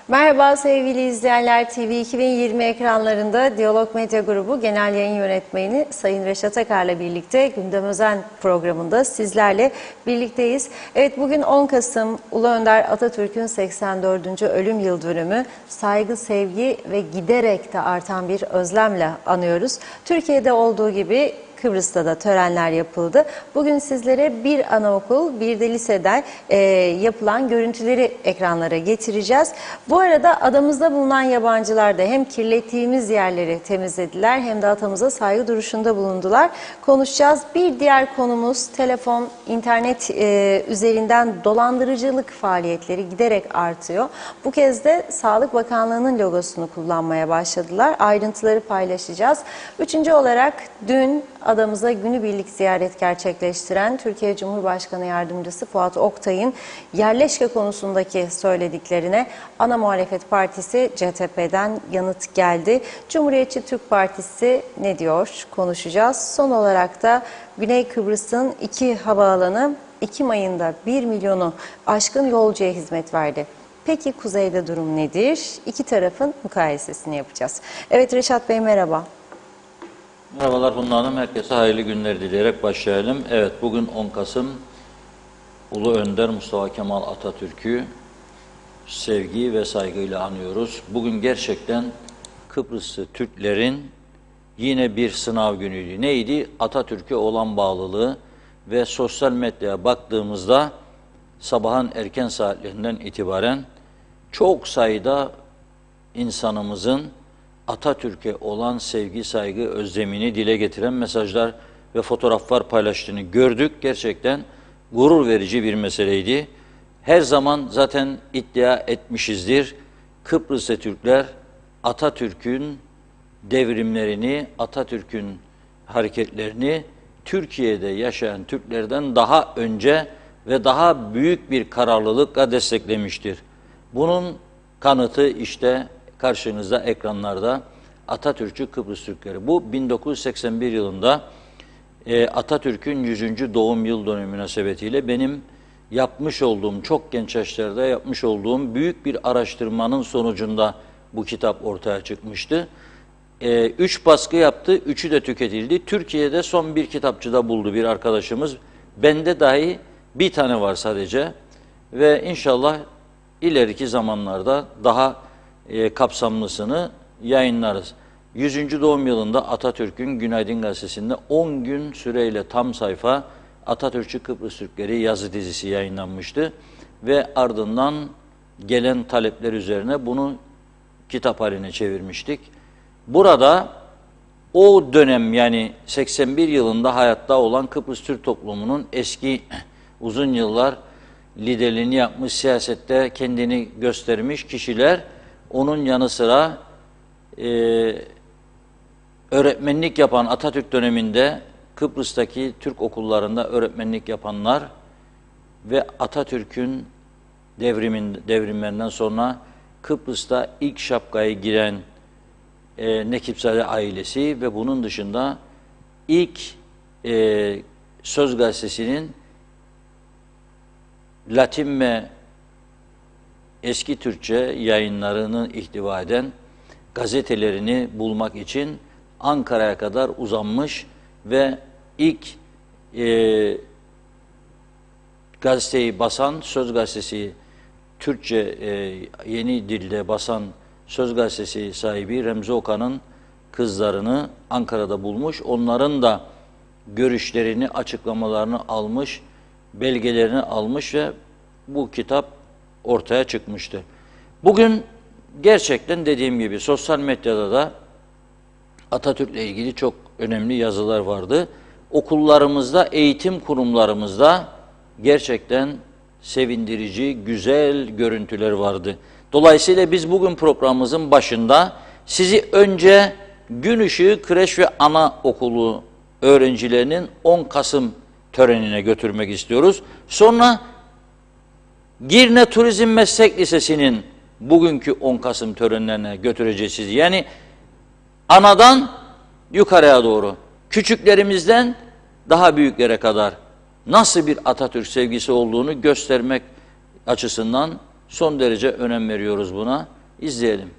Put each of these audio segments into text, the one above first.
Merhaba sevgili izleyenler, TV 2020 ekranlarında Diyalog Medya Grubu Genel Yayın Yönetmeni Sayın Reşat Akar'la birlikte Gündem Özen programında sizlerle birlikteyiz. Evet, bugün 10 Kasım Ulu Önder Atatürk'ün 84. ölüm yıl dönümü. Saygı, sevgi ve giderek de artan bir özlemle anıyoruz. Türkiye'de olduğu gibi Kıbrıs'ta da törenler yapıldı. Bugün sizlere bir anaokul, bir de liseden yapılan görüntüleri ekranlara getireceğiz. Bu arada adamızda bulunan yabancılar da hem kirlettiğimiz yerleri temizlediler hem de atamıza saygı duruşunda bulundular. Konuşacağız. Bir diğer konumuz telefon, internet üzerinden dolandırıcılık faaliyetleri giderek artıyor. Bu kez de Sağlık Bakanlığı'nın logosunu kullanmaya başladılar. Ayrıntıları paylaşacağız. Üçüncü olarak dün adamıza günübirlik ziyaret gerçekleştiren Türkiye Cumhurbaşkanı Yardımcısı Fuat Oktay'ın yerleşke konusundaki söylediklerine ana muhalefet partisi CTP'den yanıt geldi. Cumhuriyetçi Türk Partisi ne diyor? Konuşacağız. Son olarak da Güney Kıbrıs'ın 2 havaalanı Ekim ayında 1 milyonu aşkın yolcuya hizmet verdi. Peki kuzeyde durum nedir? İki tarafın mukayesesini yapacağız. Evet Reşat Bey, merhaba. Merhabalar Funda Hanım. Herkese hayırlı günler dileyerek başlayalım. Evet, bugün 10 Kasım Ulu Önder Mustafa Kemal Atatürk'ü sevgi ve saygıyla anıyoruz. Bugün gerçekten Kıbrıslı Türklerin yine bir sınav günüydü. Neydi? Atatürk'e olan bağlılığı ve sosyal medyaya baktığımızda sabahın erken saatlerinden itibaren çok sayıda insanımızın Atatürk'e olan sevgi, saygı, özlemini dile getiren mesajlar ve fotoğraflar paylaştığını gördük. Gerçekten gurur verici bir meseleydi. Her zaman zaten iddia etmişizdir. Kıbrıs'ta Türkler Atatürk'ün devrimlerini, Atatürk'ün hareketlerini Türkiye'de yaşayan Türklerden daha önce ve daha büyük bir kararlılıkla desteklemiştir. Bunun kanıtı işte karşınızda ekranlarda Atatürkçü Kıbrıs Türkleri. Bu 1981 yılında Atatürk'ün 100. doğum yıl dönümü münasebetiyle benim yapmış olduğum, çok genç yaşlarda yapmış olduğum büyük bir araştırmanın sonucunda bu kitap ortaya çıkmıştı. 3 baskı yaptı, 3'ü de tüketildi. Türkiye'de son bir kitapçıda buldu bir arkadaşımız. Bende dahi bir tane var sadece ve inşallah ileriki zamanlarda daha kapsamlısını yayınlarız. 100. doğum yılında Atatürk'ün Günaydın Gazetesi'nde 10 gün süreyle tam sayfa Atatürkçü Kıbrıs Türkleri yazı dizisi yayınlanmıştı. Ve ardından gelen talepler üzerine bunu kitap haline çevirmiştik. Burada o dönem, yani 81 yılında hayatta olan Kıbrıs Türk toplumunun eski uzun yıllar liderliğini yapmış, siyasette kendini göstermiş kişiler, onun yanı sıra öğretmenlik yapan, Atatürk döneminde Kıbrıs'taki Türk okullarında öğretmenlik yapanlar ve Atatürk'ün devrimlerinden sonra Kıbrıs'ta ilk şapkayı giren Nekipzade ailesi ve bunun dışında ilk Söz Gazetesi'nin Latin ve eski Türkçe yayınlarını ihtiva eden gazetelerini bulmak için Ankara'ya kadar uzanmış ve ilk gazeteyi basan, Söz Gazetesi Türkçe yeni dilde basan Söz Gazetesi sahibi Remzi Okan'ın kızlarını Ankara'da bulmuş. Onların da görüşlerini, açıklamalarını almış, belgelerini almış ve bu kitap ortaya çıkmıştı. Bugün gerçekten dediğim gibi sosyal medyada da Atatürk'le ilgili çok önemli yazılar vardı. Okullarımızda, eğitim kurumlarımızda gerçekten sevindirici, güzel görüntüler vardı. Dolayısıyla biz bugün programımızın başında sizi önce Gün Işığı Kreş ve Anaokulu öğrencilerinin 10 Kasım törenine götürmek istiyoruz. Sonra Girne Turizm Meslek Lisesi'nin bugünkü 10 Kasım törenlerine götüreceğiz sizi. Yani anadan yukarıya doğru, küçüklerimizden daha büyüklere kadar nasıl bir Atatürk sevgisi olduğunu göstermek açısından son derece önem veriyoruz buna. İzleyelim.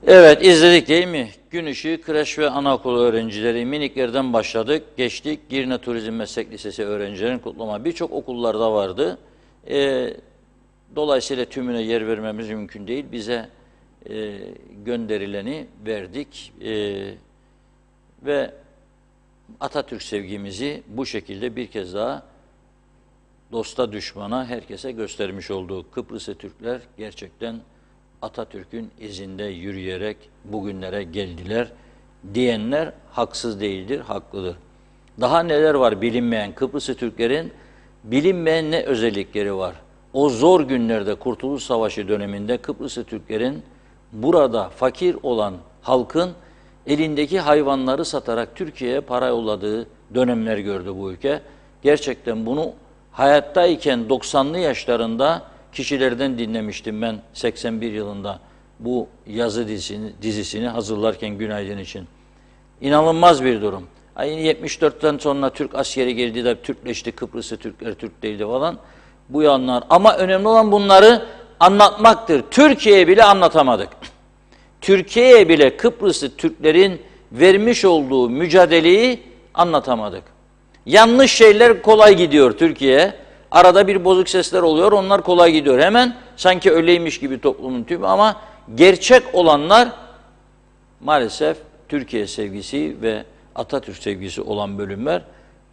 Evet, izledik değil mi? Gün ışığı kreş ve anaokulu öğrencileri miniklerden başladık. Geçtik Girne Turizm Meslek Lisesi öğrencilerin kutlama. Birçok okullarda vardı. Dolayısıyla tümüne yer vermemiz mümkün değil. Bize gönderileni verdik. Ve Atatürk sevgimizi bu şekilde bir kez daha dosta düşmana herkese göstermiş olduk. Kıbrıslı Türkler gerçekten Atatürk'ün izinde yürüyerek bugünlere geldiler diyenler haksız değildir, haklıdır. Daha neler var bilinmeyen Kıbrıslı Türklerin bilinmeyen ne özellikleri var? O zor günlerde Kurtuluş Savaşı döneminde Kıbrıslı Türklerin burada fakir olan halkın elindeki hayvanları satarak Türkiye'ye para yolladığı dönemler gördü bu ülke. Gerçekten bunu hayattayken 90'lı yaşlarında kişilerden dinlemiştim ben 81 yılında bu yazı dizisini hazırlarken Günaydın için. İnanılmaz bir durum. Aynı 74'ten sonra Türk askeri geldi de Türkleşti, Kıbrıs'ı Türkler Türk değildi falan. Bu yanlar. Ama önemli olan bunları anlatmaktır. Türkiye'ye bile anlatamadık. Türkiye'ye bile Kıbrıs'ı Türklerin vermiş olduğu mücadeleyi anlatamadık. Yanlış şeyler kolay gidiyor Türkiye'ye. Arada bir bozuk sesler oluyor, onlar kolay gidiyor. Hemen sanki öyleymiş gibi toplumun tümü ama gerçek olanlar maalesef Türkiye sevgisi ve Atatürk sevgisi olan bölümler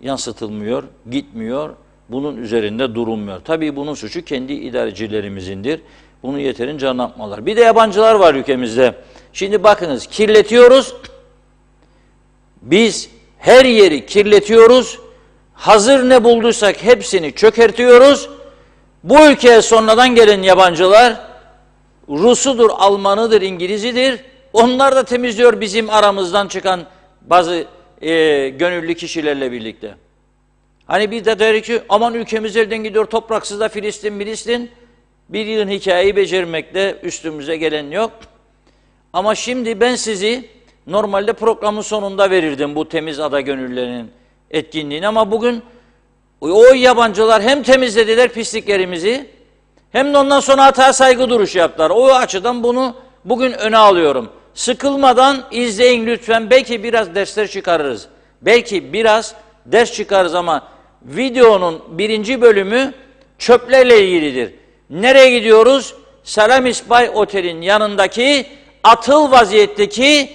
yansıtılmıyor, gitmiyor, bunun üzerinde durulmuyor. Tabii bunun suçu kendi idarecilerimindir. Bunu yeterince anlatmalar. Bir de yabancılar var ülkemizde. Şimdi bakınız kirletiyoruz. Biz her yeri kirletiyoruz. Hazır ne bulduysak hepsini çökertiyoruz. Bu ülkeye sonradan gelen yabancılar Rusudur, Almanıdır, İngilizidir. Onlar da temizliyor bizim aramızdan çıkan bazı gönüllü kişilerle birlikte. Hani bir de der ki aman ülkemiz elden gidiyor, topraksız da Filistin. Bir yığın hikayeyi becermekte üstümüze gelen yok. Ama şimdi ben sizi normalde programın sonunda verirdim bu temiz ada gönüllülerinin etkinliğini. Ama bugün o yabancılar hem temizlediler pisliklerimizi hem de ondan sonra hata saygı duruşu yaptılar. O açıdan bunu bugün öne alıyorum. Sıkılmadan izleyin lütfen. Belki biraz dersler çıkarırız. Belki biraz ders çıkarırız ama videonun 1. bölümü çöplerle ilgilidir. Nereye gidiyoruz? Salamis Bay Otel'in yanındaki atıl vaziyetteki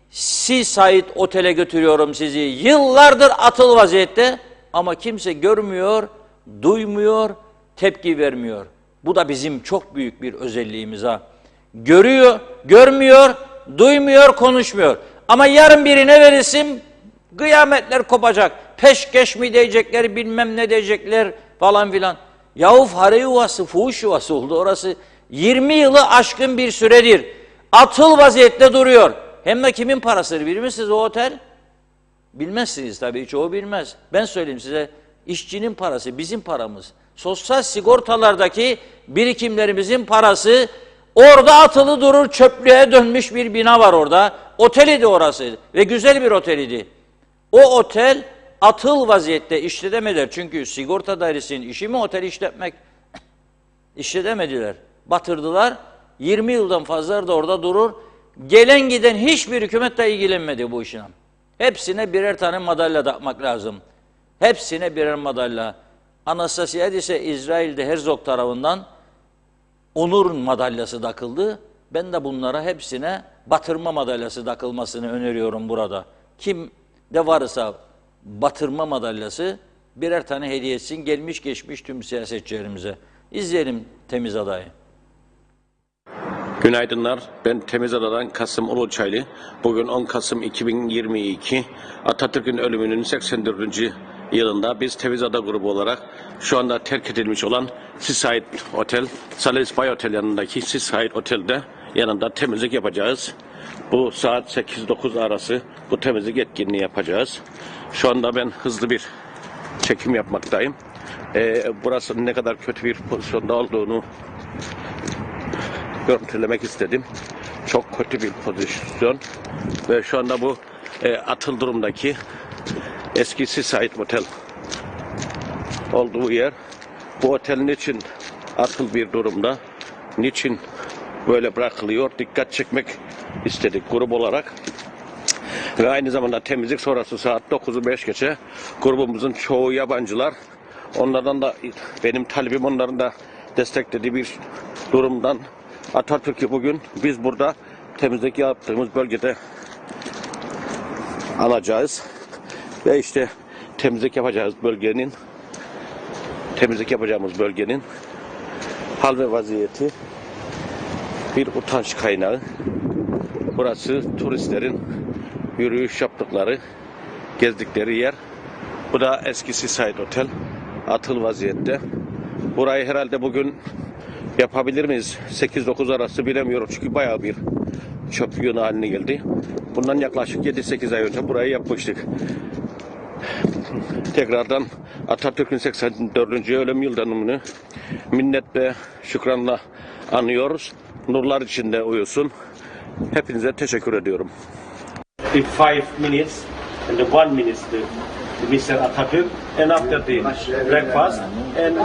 Seaside Otel'e götürüyorum sizi. Yıllardır atıl vaziyette ama kimse görmüyor, duymuyor, tepki vermiyor. Bu da bizim çok büyük bir özelliğimiz ha. Görüyor, görmüyor, duymuyor, konuşmuyor. Ama yarın birine verirsin, kıyametler kopacak. Peşkeş mi diyecekler, bilmem ne diyecekler falan filan. Yahu fare yuvası, fuhuş yuvası oldu orası. 20 yılı aşkın bir süredir. Atıl vaziyette duruyor. Hem de kimin parasıdır bilir misiniz o otel? Bilmezsiniz tabii, çoğu bilmez. Ben söyleyeyim size, işçinin parası, bizim paramız. Sosyal sigortalardaki birikimlerimizin parası orada atılı durur, çöplüğe dönmüş bir bina var orada. Oteliydi orası ve güzel bir oteliydi. O otel atıl vaziyette işletemediler. Çünkü sigorta dairesinin işi mi otel işletmek? İşletemediler. Batırdılar. 20 yıldan fazla da orada durur. Gelen giden hiçbir hükümet de ilgilenmedi bu işine. Hepsine birer tane madalya takmak lazım. Hepsine birer madalya. Anastasiades ise İsrail'de Herzog tarafından onur madalyası takıldı. Ben de bunlara hepsine batırma madalyası takılmasını öneriyorum burada. Kim de varsa batırma madalyası birer tane hediye etsin gelmiş geçmiş tüm siyasetçilerimize. İzleyelim Temiz Adayı. Günaydınlar. Ben Temizada'dan Kasım Uluçaylı. Bugün 10 Kasım 2022. Atatürk'ün ölümünün 84. yılında biz Temizada grubu olarak şu anda terk edilmiş olan Seaside Otel, Salamis Bay Otel yanındaki Seaside Otel'de yanında temizlik yapacağız. Bu saat 8-9 arası bu temizlik etkinliği yapacağız. Şu anda ben hızlı bir çekim yapmaktayım. Burası ne kadar kötü bir pozisyonda olduğunu görüntülemek istedim. Çok kötü bir pozisyon ve şu anda bu atıl durumdaki eski Seaside Otel olduğu yer. Bu otel niçin atıl bir durumda, niçin böyle bırakılıyor, dikkat çekmek istedik grup olarak. Ve aynı zamanda temizlik sonrası saat 9'u 5 geçe grubumuzun çoğu yabancılar. Onlardan da benim talebim onların da desteklediği bir durumdan Atatürk'ü bugün biz burada temizlik yaptığımız bölgede alacağız. Ve işte temizlik yapacağımız bölgenin hal ve vaziyeti bir utanç kaynağı. Burası turistlerin yürüyüş yaptıkları, gezdikleri yer. Bu da eski Seaside Otel. Atıl vaziyette. Burayı herhalde bugün yapabilir miyiz? 8-9 arası bilemiyorum çünkü bayağı bir çöp yığını haline geldi. Bundan yaklaşık 7-8 ay önce burayı yapmıştık. Tekrardan Atatürk'ün 84. ölüm yıl dönümünü minnet ve şükranla anıyoruz. Nurlar içinde uyusun. Hepinize teşekkür ediyorum. 5 minutes and 1 minute Mr. Atatürk and after the breakfast and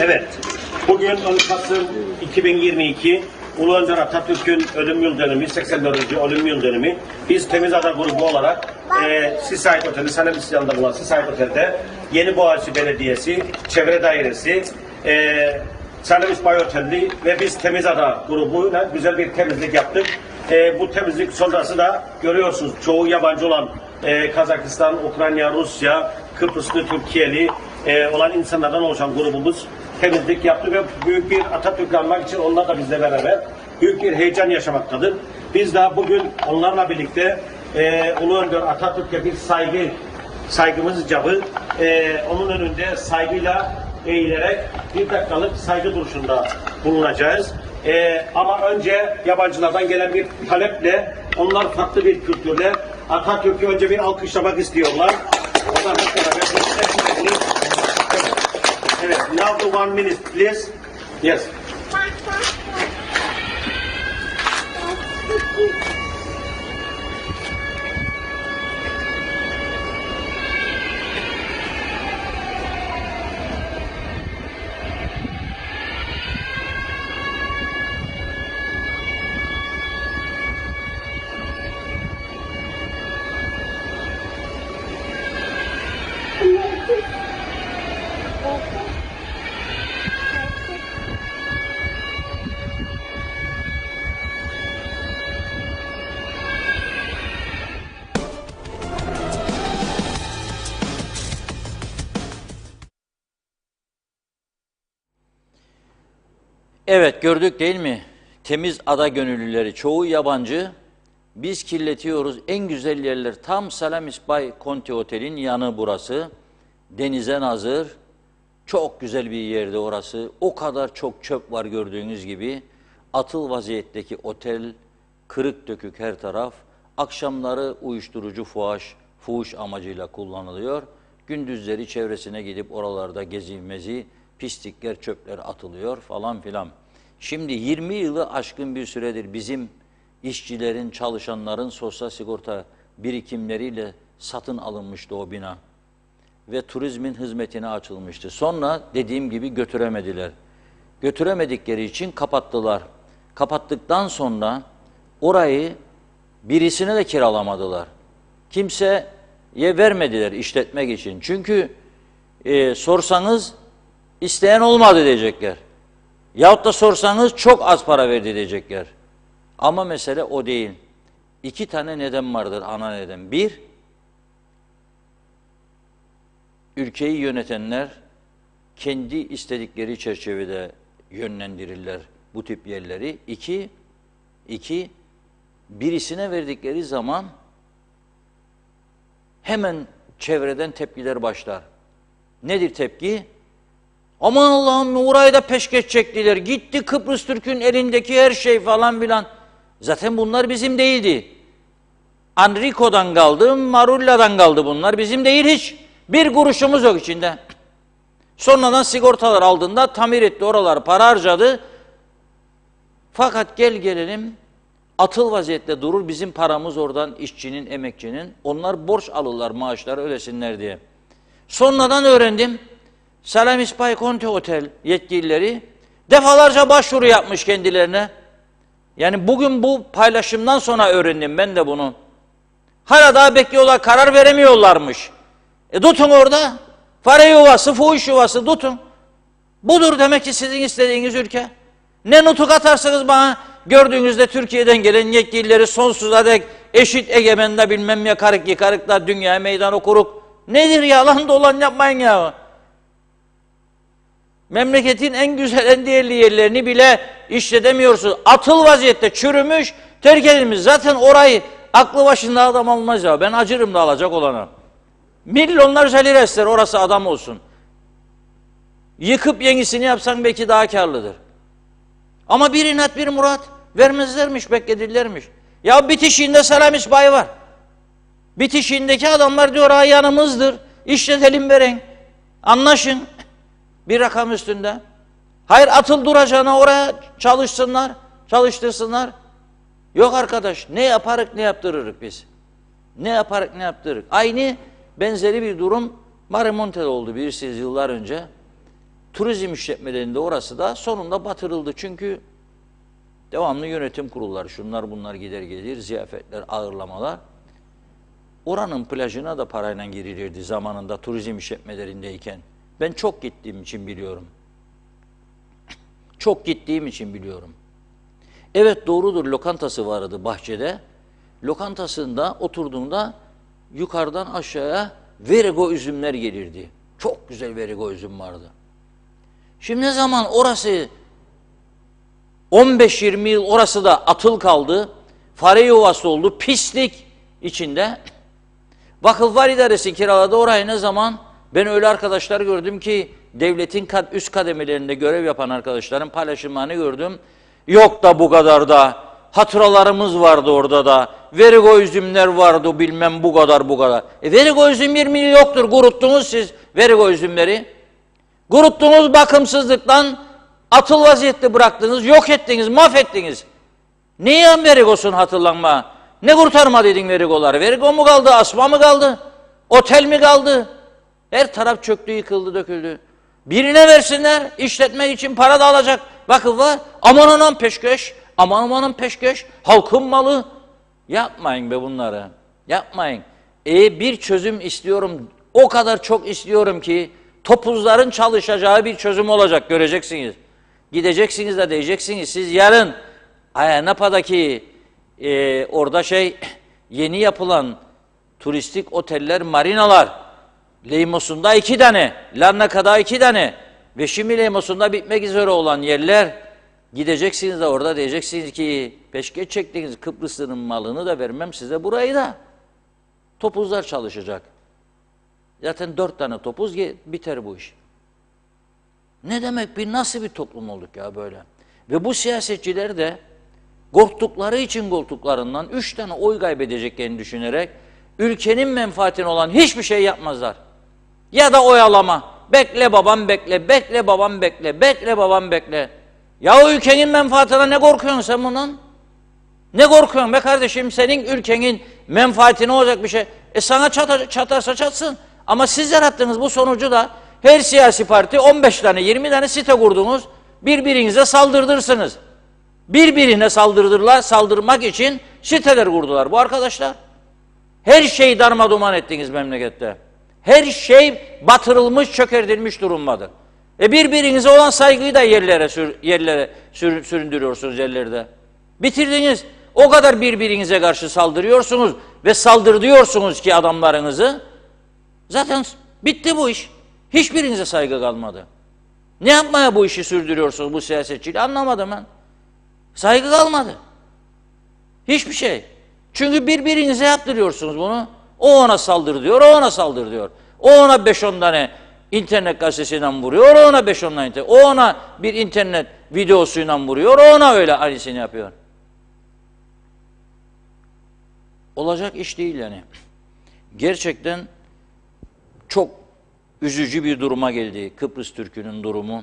evet. Bugün 10 Kasım 2022 Ulu Önder Atatürk'ün ölüm yıl dönümü, 84. ölüm yıl dönümü. Biz Temiz Ada grubu olarak Seaside Oteli, Sanem yanında bulunan Seaside Otel'de Yeni Boğaziçi Belediyesi, Çevre Dairesi, Sanem İspay Oteli ve biz Temiz Ada grubuyla güzel bir temizlik yaptık. Bu temizlik sonrası da görüyorsunuz çoğu yabancı olan Kazakistan, Ukrayna, Rusya, Kıbrıslı, Türkiye'li olan insanlardan oluşan grubumuz temizlik yaptı ve büyük bir Atatürk'ü anmak için onlar da bizle beraber büyük bir heyecan yaşamaktadır. Biz de bugün onlarla birlikte Ulu Önder Atatürk'e bir saygımız icabı onun önünde saygıyla eğilerek bir dakikalık saygı duruşunda bulunacağız. Ama önce yabancılardan gelen bir taleple onlar farklı bir kültürle Atatürk'ü önce bir alkışlamak istiyorlar. Ondan beraber evet, now the 1 minute please. Yes. Evet, gördük değil mi? Temiz ada gönüllüleri, çoğu yabancı. Biz kirletiyoruz. En güzel yerler tam Salamis Bay Conti Otel'in yanı burası. Denize nazır. Çok güzel bir yerde orası. O kadar çok çöp var gördüğünüz gibi. Atıl vaziyetteki otel, kırık dökük her taraf. Akşamları uyuşturucu fuhuş amacıyla kullanılıyor. Gündüzleri çevresine gidip oralarda gezilmezi, pislikler, çöpler atılıyor falan filan. Şimdi 20 yılı aşkın bir süredir bizim işçilerin, çalışanların sosyal sigorta birikimleriyle satın alınmıştı o bina. Ve turizmin hizmetine açılmıştı. Sonra dediğim gibi götüremediler. Götüremedikleri için kapattılar. Kapattıktan sonra orayı birisine de kiralamadılar. Kimseye vermediler işletmek için. Çünkü sorsanız isteyen olmadı diyecekler. Yahut da sorsanız çok az para verdi diyecekler. Ama mesele o değil. 2 tane neden vardır, ana neden. Bir, ülkeyi yönetenler kendi istedikleri çerçevede yönlendirirler bu tip yerleri. İki, birisine verdikleri zaman hemen çevreden tepkiler başlar. Nedir tepki? Aman Allah'ım orayı da peşkeş çektiler. Gitti Kıbrıs Türk'ün elindeki her şey falan filan. Zaten bunlar bizim değildi. Enrico'dan kaldı, Marulla'dan kaldı bunlar. Bizim değil hiç. Bir kuruşumuz yok içinde. Sonradan sigortalar aldığında tamir etti oralar, para harcadı. Fakat gelelim atıl vaziyette durur. Bizim paramız oradan işçinin, emekçinin. Onlar borç alırlar maaşları ödesinler diye. Sonradan öğrendim. Salamis Bay Conti Otel yetkilileri defalarca başvuru yapmış kendilerine. Yani bugün bu paylaşımdan sonra öğrendim ben de bunu. Hala daha bekliyorlar, karar veremiyorlarmış. Tutun orada. Fare yuvası, fuhuş yuvası tutun. Budur demek ki sizin istediğiniz ülke. Ne nutuk atarsınız bana, gördüğünüzde Türkiye'den gelen yetkilileri sonsuza dek eşit egemende bilmem yakarık yıkarıklar dünyaya meydan okuruk. Nedir yalan dolan yapmayın ya. Memleketin en güzel, en değerli yerlerini bile işletemiyorsunuz. Atıl vaziyette çürümüş, terk edilmiş. Zaten orayı aklı başında adam almaz ya. Ben acırım da alacak olana. Milyonlarca lira ister orası adam olsun. Yıkıp yenisini yapsan belki daha karlıdır. Ama bir inat bir murat. Vermezlermiş, bekledirlermiş. Ya bitişiğinde Salamis Bay var. Bitişiğindeki adamlar diyor ha yanımızdır. İşletelim veren. Anlaşın. Bir rakam üstünde. Hayır atıl duracağına oraya çalışsınlar. Çalıştırsınlar. Yok arkadaş ne yaparık ne yaptırırık biz. Ne yaparık ne yaptırırık. Aynı benzeri bir durum Marimonte'de oldu bilirsiniz yıllar önce. Turizm işletmelerinde orası da sonunda batırıldı. Çünkü devamlı yönetim kurulları şunlar bunlar gider gelir ziyafetler ağırlamalar. Oranın plajına da parayla girilirdi zamanında turizm işletmelerindeyken. Ben çok gittiğim için biliyorum. Çok gittiğim için biliyorum. Evet doğrudur lokantası vardı bahçede. Lokantasında oturduğunda yukarıdan aşağıya verigo üzümler gelirdi. Çok güzel verigo üzüm vardı. Şimdi ne zaman orası 15-20 yıl orası da atıl kaldı. Fare yuvası oldu. Pislik içinde. Vakıflar İdaresi kiraladı orayı ne zaman? Ben öyle arkadaşlar gördüm ki devletin üst kademelerinde görev yapan arkadaşların paylaşımlarını gördüm. Yok da bu kadar da hatıralarımız vardı orada da. Verigo üzümler vardı bilmem bu kadar bu kadar. Verigo üzüm 20 yıl yoktur. Kuruttunuz siz verigo üzümleri. Kuruttunuz bakımsızlıktan atıl vaziyette bıraktınız, yok ettiniz, mahvettiniz. Niye verigosun hatırlanma? Ne kurtarma dedin verigoları? Verigo mu kaldı, asma mı kaldı? Otel mi kaldı? Her taraf çöktü, yıkıldı, döküldü. Birine versinler, işletmek için para da alacak vakıf var. Aman aman peşkeş, aman aman peşkeş, halkın malı. Yapmayın be bunları, yapmayın. Bir çözüm istiyorum, o kadar çok istiyorum ki topuzların çalışacağı bir çözüm olacak, göreceksiniz. Gideceksiniz de diyeceksiniz, siz yarın Ayanapa'daki orada yeni yapılan turistik oteller, marinalar, Leymos'unda 2 tane, Larnaka'da 2 tane ve şimdi Leymos'unda bitmek üzere olan yerler, gideceksiniz de orada diyeceksiniz ki peşkeş çektiniz Kıbrıs'ın malını da vermem size burayı da. Topuzlar çalışacak. Zaten 4 tane topuz biter bu iş. Ne demek nasıl bir toplum olduk ya böyle? Ve bu siyasetçiler de korktukları için koltuklarından 3 tane oy kaybedeceklerini düşünerek ülkenin menfaatine olan hiçbir şey yapmazlar. Ya da oyalama. Bekle babam bekle, bekle babam bekle, bekle babam bekle. Ya o ülkenin menfaatine ne korkuyorsun sen bundan? Ne korkuyorsun be kardeşim? Senin ülkenin menfaatine olacak bir şey. Sana çatarsa çatsın. Ama siz yarattınız bu sonucu da her siyasi parti 15 tane 20 tane site kurdunuz. Birbirinize saldırdırsınız. Birbirine saldırmak için siteler kurdular bu arkadaşlar. Her şeyi darmaduman ettiniz memlekette. Her şey batırılmış, çökertilmiş durumdadır. Birbirinize olan saygıyı da yerlere süründürüyorsunuz yerlerde. Bitirdiniz. O kadar birbirinize karşı saldırıyorsunuz ve saldırıyorsunuz ki adamlarınızı. Zaten bitti bu iş. Hiçbirinize saygı kalmadı. Ne yapmaya bu işi sürdürüyorsunuz bu siyasetçiliği anlamadım ben. Saygı kalmadı. Hiçbir şey. Çünkü birbirinize yaptırıyorsunuz bunu. O ona saldır diyor, o ona saldır diyor. O ona 5-10 tane internet gazetesinden vuruyor, o ona 5-10 tane internet. O ona bir internet videosuyla vuruyor, o ona öyle aynısını yapıyor. Olacak iş değil yani. Gerçekten çok üzücü bir duruma geldi Kıbrıs Türk'ünün durumu.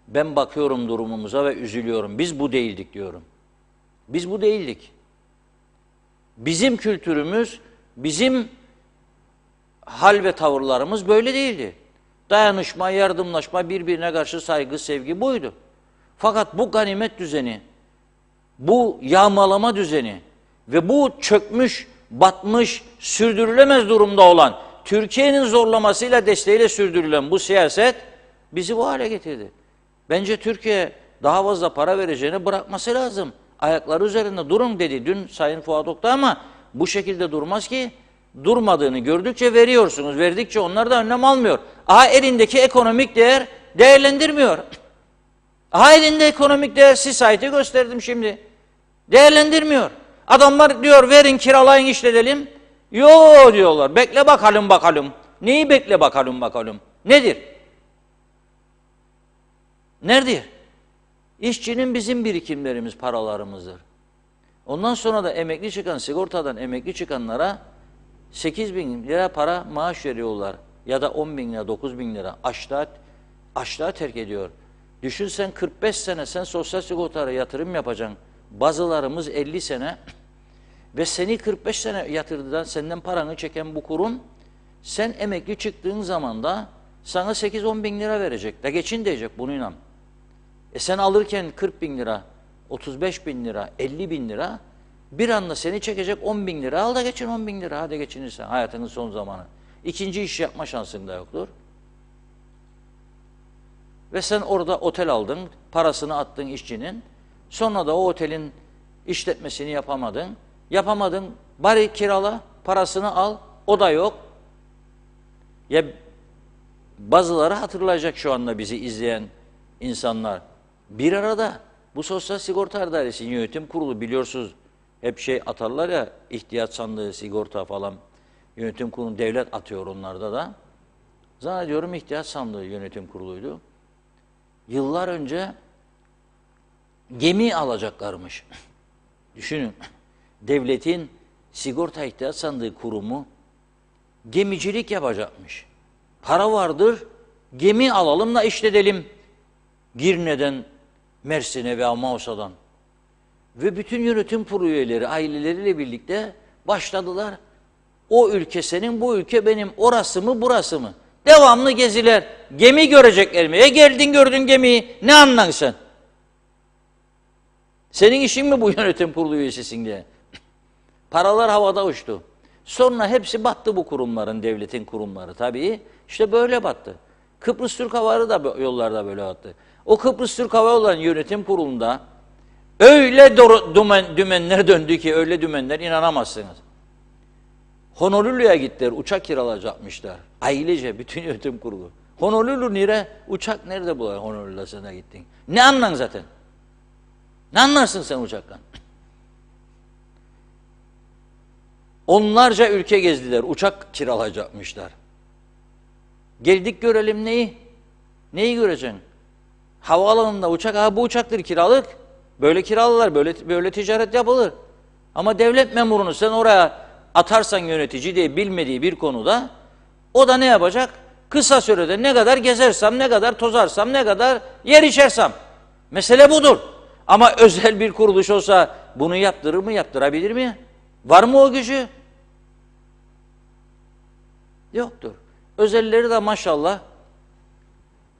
Ben bakıyorum durumumuza ve üzülüyorum. Biz bu değildik diyorum. Biz bu değildik. Bizim kültürümüz, bizim hal ve tavırlarımız böyle değildi. Dayanışma, yardımlaşma, birbirine karşı saygı, sevgi buydu. Fakat bu ganimet düzeni, bu yağmalama düzeni ve bu çökmüş, batmış, sürdürülemez durumda olan, Türkiye'nin zorlamasıyla, desteğiyle sürdürülen bu siyaset bizi bu hale getirdi. Bence Türkiye daha fazla para vereceğini bırakması lazım. Ayakları üzerinde durun dedi dün Sayın Fuat Oktay ama bu şekilde durmaz ki. Durmadığını gördükçe veriyorsunuz. Verdikçe onlar da önlem almıyor. Elindeki ekonomik değer değerlendirmiyor. Elinde ekonomik değer site gösterdim şimdi. Değerlendirmiyor. Adamlar diyor verin kiralayın işletelim. Yo diyorlar. Bekle bakalım. Neyi bekle bakalım? Nedir? Nedir? İşçinin bizim birikimlerimiz, paralarımızdır. Ondan sonra da emekli çıkan, sigortadan emekli çıkanlara 8 bin lira para maaş veriyorlar. Ya da 10 bin lira, 9 bin lira açlığa terk ediyor. Düşün sen 45 sene sen sosyal sigortaya yatırım yapacaksın. Bazılarımız 50 sene ve seni 45 sene yatırdıdan senden paranı çeken bu kurum sen emekli çıktığın zaman da sana 8-10 bin lira verecek. Da geçin diyecek bununla. Sen alırken 40 bin lira, 35 bin lira, 50 bin lira bir anda seni çekecek 10 bin lira. Al da geçin 10 bin lira. Hadi geçinirsen hayatının son zamanı. İkinci iş yapma şansın da yoktur. Ve sen orada otel aldın, parasını attın işçinin. Sonra da o otelin işletmesini yapamadın. Yapamadın, bari kirala, parasını al, o da yok. Ya bazıları hatırlayacak şu anda bizi izleyen insanlar. Bir arada bu Sosyal Sigorta Dairesi Yönetim Kurulu biliyorsunuz hep şey atarlar ya ihtiyaç sandığı sigorta falan yönetim kurulu devlet atıyor onlarda da. Zannediyorum ihtiyaç sandığı yönetim kuruluydu. Yıllar önce gemi alacaklarmış. Düşünün devletin sigorta ihtiyaç sandığı kurumu gemicilik yapacakmış. Para vardır, gemi alalım da işletelim. Girne'den, Mersin'e veya Mausa'dan. Ve bütün yönetim kurulu üyeleri aileleriyle birlikte başladılar. O ülke senin, bu ülke benim, orası mı, burası mı? Devamlı geziler. Gemi görecekler mi? Geldin gördün gemiyi, ne anlan sen? Senin işin mi bu yönetim kurulu üyesisin diye? Paralar havada uçtu. Sonra hepsi battı bu kurumların, devletin kurumları tabii. İşte böyle battı. Kıbrıs Türk Hava Yolları da yollarda böyle battı. O Kıbrıs Türk Hava Yolları yönetim kurulunda öyle dümenler döndü ki, öyle dümenler inanamazsınız. Honolulu'ya gittiler, uçak kiralayacakmışlar. Ailece, bütün yönetim kurulu. Honolulu nere? Uçak nerede bular Honolulu'da sana gittin? Ne anlan zaten? Ne anlarsın sen uçaktan? Onlarca ülke gezdiler, uçak kiralayacakmışlar. Geldik görelim neyi? Neyi göreceksin? Havaalanında uçak, bu uçaktır kiralık. Böyle kiralılar, böyle ticaret yapılır. Ama devlet memurunu sen oraya atarsan yönetici diye bilmediği bir konuda, o da ne yapacak? Kısa sürede ne kadar gezersem, ne kadar tozarsam, ne kadar yer içersem. Mesele budur. Ama özel bir kuruluş olsa bunu yaptırır mı, yaptırabilir mi? Var mı o gücü? Yoktur. Özelleri de maşallah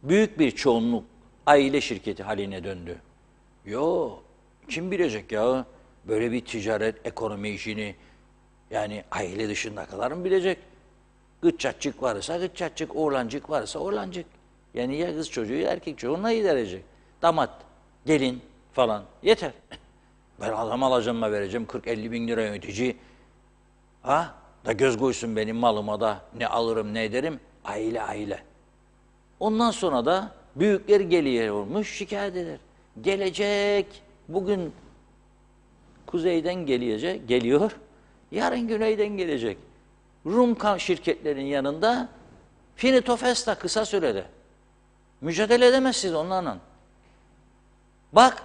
büyük bir çoğunluk aile şirketi haline döndü. Kim bilecek ya böyle bir ticaret, ekonomi işini, yani aile dışındakiler mi bilecek? Gıççatçık varsa gıççatçık, oğlancık varsa oğlancık. Yani ya kız çocuğu ya erkek çocuğuna giderecek. Damat, gelin falan yeter. Ben adam alacağıma vereceğim 40-50 bin lira yönetici. Da göz koysun benim malıma da ne alırım ne ederim. Aile. Ondan sonra da büyükler geliyormuş şikayet eder. Gelecek, bugün kuzeyden geliyor, yarın güneyden gelecek. Rum şirketlerin yanında finito festa kısa sürede. Mücadele edemezsiniz onlarla. Bak,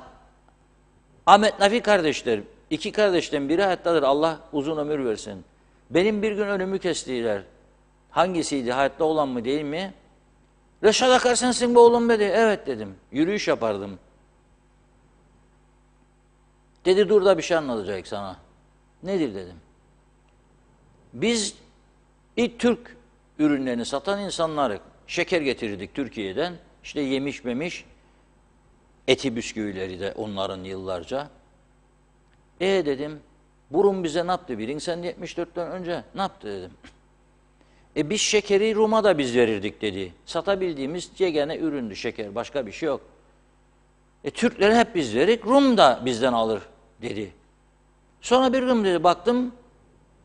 Ahmet Nafi kardeşler, 2 kardeşten biri hayattadır, Allah uzun ömür versin. Benim bir gün önümü kestiler. Hangisiydi, hayatta olan mı değil mi? Reşat Akar sensin be oğlum dedi. Evet dedim, yürüyüş yapardım. Dedi dur da bir şey anlatacak sana. Nedir dedim. Biz ilk Türk ürünlerini satan insanları şeker getirirdik Türkiye'den. İşte yemiş memiş, eti bisküvileri de onların yıllarca. Dedim, Burun bize ne yaptı bilin sen 74'ten önce ne yaptı dedim. Biz şekeri Rum'a da biz verirdik dedi. Satabildiğimiz yegane üründü şeker, başka bir şey yok. Türklere hep biz verik, Rum da bizden alır dedi. Sonra bir gün dedi baktım,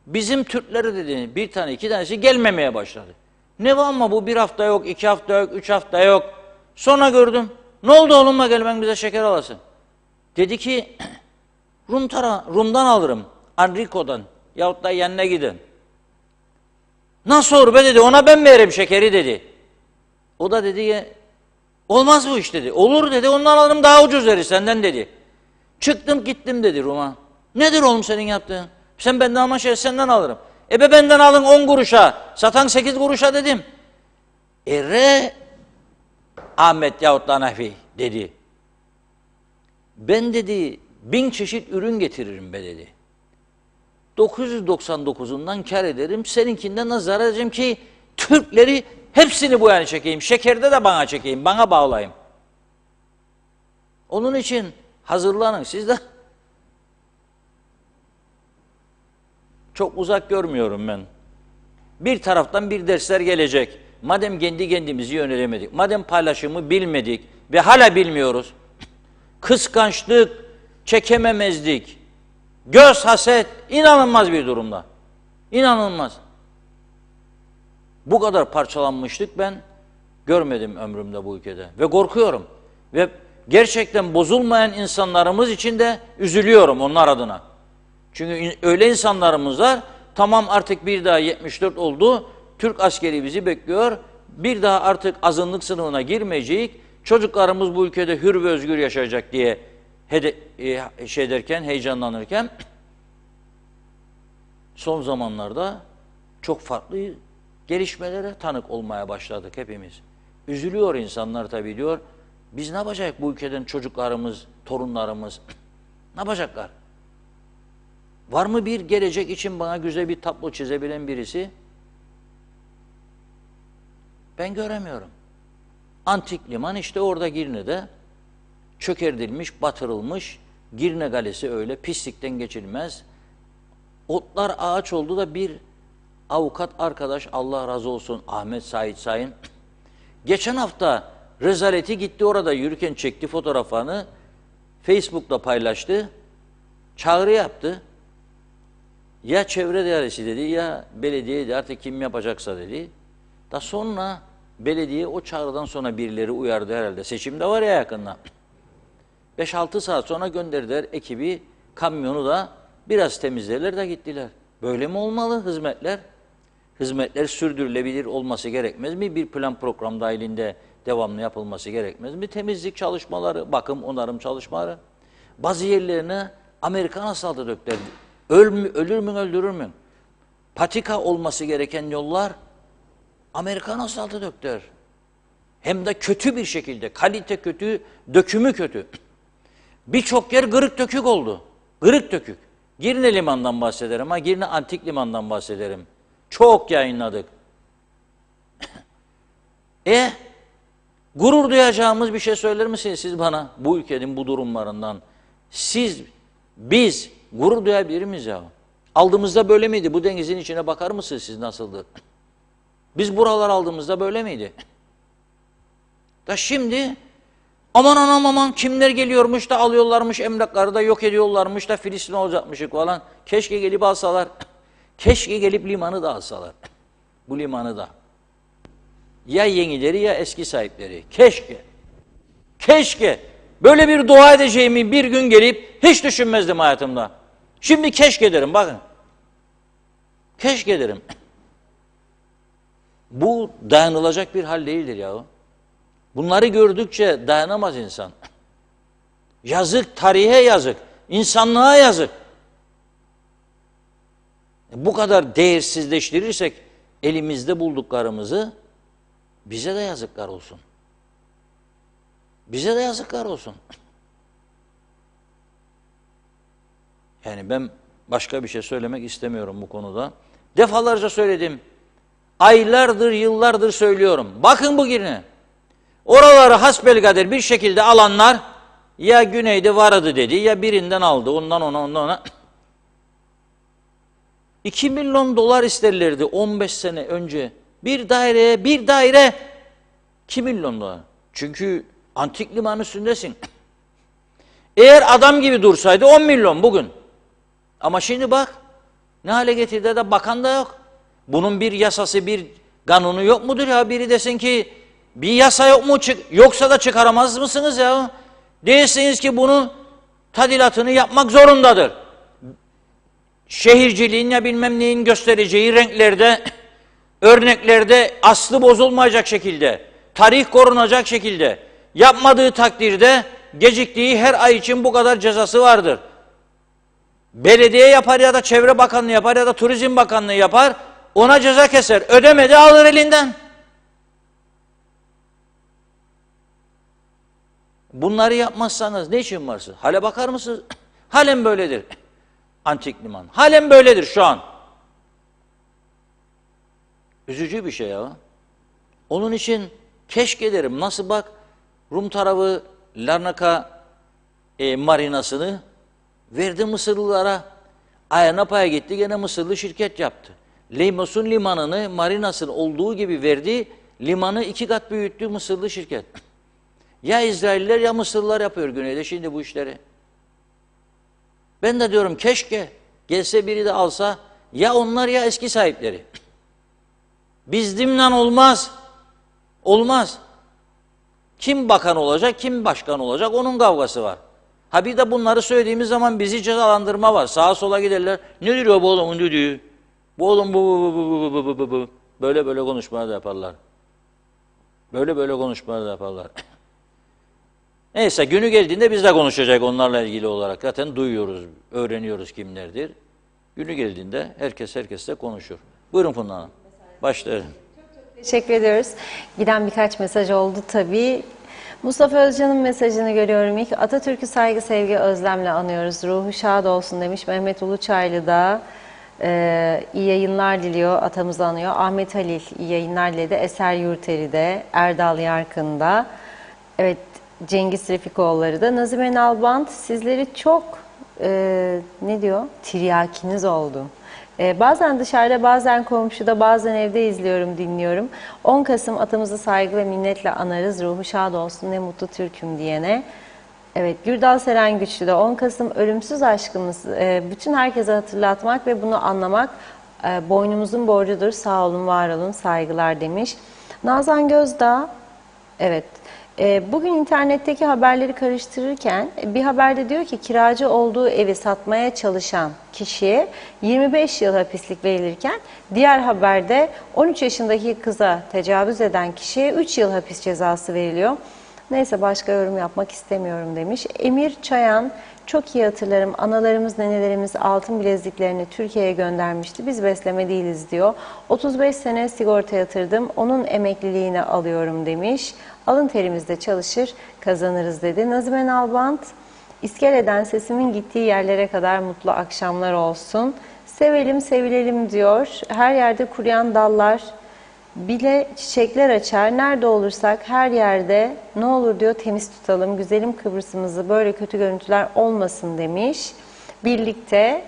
bizim Türkleri dedi bir tane 2 tanesi gelmemeye başladı. Ne var ama bu 1 hafta yok, 2 hafta yok, 3 hafta yok. Sonra gördüm, ne oldu oğlumla gelmen bize şeker alasın. Dedi ki, Rum'dan alırım, Enrico'dan yahut da yanına gidin. Nasıl olur be dedi, ona ben veririm şekeri dedi. O da dedi ki, olmaz bu iş dedi. Olur dedi, ondan alırım daha ucuz verir senden dedi. Çıktım gittim dedi Rum'a. Nedir oğlum senin yaptığın? Sen benden alma şey senden alırım. Be benden alın 10 kuruşa, satan 8 kuruşa dedim. Ahmet yahut da Nafi dedi. Ben dedi 1000 çeşit ürün getiririm be dedi. 999'undan kar ederim, seninkinden nazar edeceğim ki Türkleri hepsini bu yana çekeyim. Şekerde de bana çekeyim, bana bağlayayım. Onun için hazırlanın siz de. Çok uzak görmüyorum ben. Bir taraftan bir dersler gelecek. Madem kendi kendimizi yönelemedik, madem paylaşımı bilmedik ve hala bilmiyoruz, kıskançlık, çekememezlik, göz haset, inanılmaz bir durumda. İnanılmaz. Bu kadar parçalanmışlık ben görmedim ömrümde bu ülkede. Ve korkuyorum. Ve gerçekten bozulmayan insanlarımız için de üzülüyorum onlar adına. Çünkü öyle insanlarımız var, tamam artık bir daha 74 oldu, Türk askeri bizi bekliyor, bir daha artık azınlık sınıfına girmeyecek, çocuklarımız bu ülkede hür ve özgür yaşayacak diye heyecanlanırken, son zamanlarda çok farklı gelişmelere tanık olmaya başladık hepimiz. Üzülüyor insanlar tabii diyor, biz ne yapacak bu ülkeden çocuklarımız, torunlarımız, ne yapacaklar? Var mı bir gelecek için bana güzel bir tablo çizebilen birisi? Ben göremiyorum. Antik liman işte orada Girne'de çökertilmiş, batırılmış. Girne Galesi öyle pislikten geçilmez. Otlar ağaç oldu da bir avukat arkadaş, Allah razı olsun, Ahmet Sait Sayın, geçen hafta rezaleti gitti orada yürürken çekti fotoğrafını, Facebook'ta paylaştı, çağrı yaptı. Ya çevre dairesi dedi ya belediye dedi, artık kim yapacaksa dedi. Da sonra belediye o çağrıdan sonra birileri uyardı herhalde. Seçim de var ya yakında. 5-6 saat sonra gönderdiler ekibi, kamyonu da biraz temizlerler de gittiler. Böyle mi olmalı hizmetler? Hizmetler sürdürülebilir olması gerekmez mi? Bir plan program dahilinde devamlı yapılması gerekmez mi? Temizlik çalışmaları, bakım onarım çalışmaları. Bazı yerlerine Amerikan asfaltı döktüler. Ölür mü öldürür mü? Patika olması gereken yollar Amerikan asfaltı döktüler. Hem de kötü bir şekilde. Kalite kötü, dökümü kötü. Birçok yer kırık dökük oldu. Kırık dökük. Girne limandan bahsederim ama Girne antik limandan bahsederim. Çok yayınladık. Gurur duyacağımız bir şey söyler misiniz siz bana bu ülkenin bu durumlarından? Biz gurur duyabilir miyiz ya? Aldığımızda böyle miydi? Bu denizin içine bakar mısınız siz nasıldı? Biz buralar aldığımızda böyle miydi? Da şimdi aman anam aman kimler geliyormuş da alıyorlarmış emlakları da yok ediyorlarmış da Filistin olacakmışık falan. Keşke gelip alsalar. Keşke gelip limanı da alsalar. Bu limanı da. Ya yenileri ya eski sahipleri. Keşke. Keşke. Böyle bir dua edeceğimi bir gün gelip hiç düşünmezdim hayatımda. Şimdi keşke derim bakın. Keşke derim. Bu dayanılacak bir hal değildir yahu. Bunları gördükçe dayanamaz insan. Yazık, tarihe yazık, insanlığa yazık. Bu kadar değersizleştirirsek elimizde bulduklarımızı bize de yazıklar olsun. Bize de yazıklar olsun. Yani ben başka bir şey söylemek istemiyorum bu konuda. Defalarca söyledim. Aylardır, yıllardır söylüyorum. Bakın bu Girne. Oraları hasbelkader bir şekilde alanlar ya güneyde vardı dedi ya birinden aldı. Ondan ona. 2 milyon dolar isterlerdi 15 sene önce. Bir daire 2 milyon dolar. Çünkü antik limanın üstündesin. Eğer adam gibi dursaydı 10 milyon bugün. Ama şimdi bak ne hale getirdi de bakan da yok. Bunun bir yasası, bir kanunu yok mudur ya? Biri desin ki bir yasa yok mu? Yoksa da çıkaramaz mısınız ya? Değilsiniz ki bunu tadilatını yapmak zorundadır. Şehirciliğin ya bilmem neyin göstereceği renklerde, örneklerde aslı bozulmayacak şekilde, tarih korunacak şekilde yapmadığı takdirde geciktiği her ay için bu kadar cezası vardır. Belediye yapar ya da Çevre Bakanlığı yapar ya da Turizm Bakanlığı yapar. Ona ceza keser. Ödemedi, alır elinden. Bunları yapmazsanız ne işin varsın? Hale bakar mısınız? Halen böyledir. Antik liman. Halen böyledir şu an. Üzücü bir şey ya. Onun için keşke derim. Nasıl bak, Rum tarafı Larnaca marinasını verdi Mısırlılara. Ayia gitti, gene Mısırlı şirket yaptı. Lemnos'un limanını, marinasının olduğu gibi verdi, limanı 2 kat büyüttü Mısırlı şirket. Ya İsrailler ya Mısırlılar yapıyor güneyde şimdi bu işleri. Ben de diyorum keşke gelse biri de alsa, ya onlar ya eski sahipleri. Bizimle olmaz. Olmaz. Kim bakan olacak, kim başkan olacak, onun kavgası var. Ha bir de bunları söylediğimiz zaman bizi cezalandırma var. Sağa sola giderler. Ne diyor bu oğlum, ne diyor? Bu oğlum bu. Böyle konuşmalar da yaparlar. Böyle konuşmalar da yaparlar. Neyse günü geldiğinde biz de konuşacak onlarla ilgili olarak. Zaten duyuyoruz, öğreniyoruz kimlerdir. Günü geldiğinde herkesle konuşur. Buyurun Funda Hanım. Başlayalım. Teşekkür ediyoruz. Giden birkaç mesaj oldu tabii. Mustafa Özcan'ın mesajını görüyorum ilk. Atatürk'ü saygı, sevgi, özlemle anıyoruz. Ruhu şad olsun demiş. Mehmet Uluçaylı da iyi yayınlar diliyor. Atamızı anıyor. Ahmet Halil iyi yayınlar diledi. Eser Yurteri Erdal Yarkın'da. Evet, Cengiz Refikoğulları da. Nazime Nalbant sizleri çok ne diyor? Tiryakiniz oldu. Bazen dışarıda, bazen komşuda, bazen evde izliyorum, dinliyorum. 10 Kasım atamızı saygı ve minnetle anarız. Ruhu şad olsun, ne mutlu Türk'üm diyene. Evet, Gürdal Seren Güçlü de 10 Kasım ölümsüz aşkımız. Bütün herkese hatırlatmak ve bunu anlamak boynumuzun borcudur. Sağ olun, var olun, saygılar demiş. Nazan Gözdağ, evet. Bugün internetteki haberleri karıştırırken bir haberde diyor ki kiracı olduğu evi satmaya çalışan kişiye 25 yıl hapislik verilirken diğer haberde 13 yaşındaki kıza tecavüz eden kişiye 3 yıl hapis cezası veriliyor. Neyse başka yorum yapmak istemiyorum demiş. Emir Çayan, çok iyi hatırlarım, analarımız, nenelerimiz altın bileziklerini Türkiye'ye göndermişti. Biz besleme değiliz diyor. 35 sene sigorta yatırdım, onun emekliliğini alıyorum demiş. Alın terimizde çalışır, kazanırız dedi. Nazime Nalbant, İskele'den sesimin gittiği yerlere kadar mutlu akşamlar olsun. Sevelim, sevilelim diyor. Her yerde kuruyan dallar bile çiçekler açar. Nerede olursak her yerde ne olur diyor temiz tutalım. Güzelim Kıbrıs'ımızı, böyle kötü görüntüler olmasın demiş. Birlikte,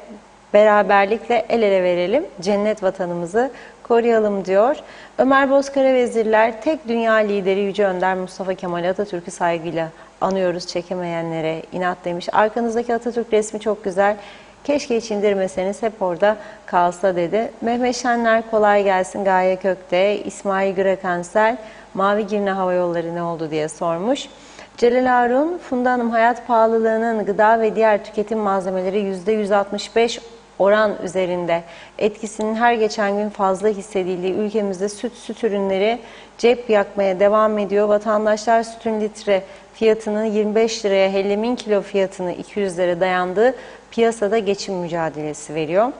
beraberlikle el ele verelim. Cennet vatanımızı koruyalım diyor. Ömer Bozkara Vezirler, tek dünya lideri Yüce Önder Mustafa Kemal Atatürk'ü saygıyla anıyoruz, çekemeyenlere inat demiş. Arkanızdaki Atatürk resmi çok güzel. Keşke hiç indirmeseniz, hep orada kalsa dedi. Mehmet Şenler kolay gelsin Gaye Kök'te. İsmail Gürekansel, Mavi Girne Hava Yolları ne oldu diye sormuş. Celal Harun, Funda Hanım hayat pahalılığının gıda ve diğer tüketim malzemeleri %165 oran üzerinde etkisinin her geçen gün fazla hissedildiği ülkemizde süt ürünleri cep yakmaya devam ediyor. Vatandaşlar sütün litre fiyatının 25 liraya, hellemin kilo fiyatını 200 lira dayandığı piyasada geçim mücadelesi veriyor.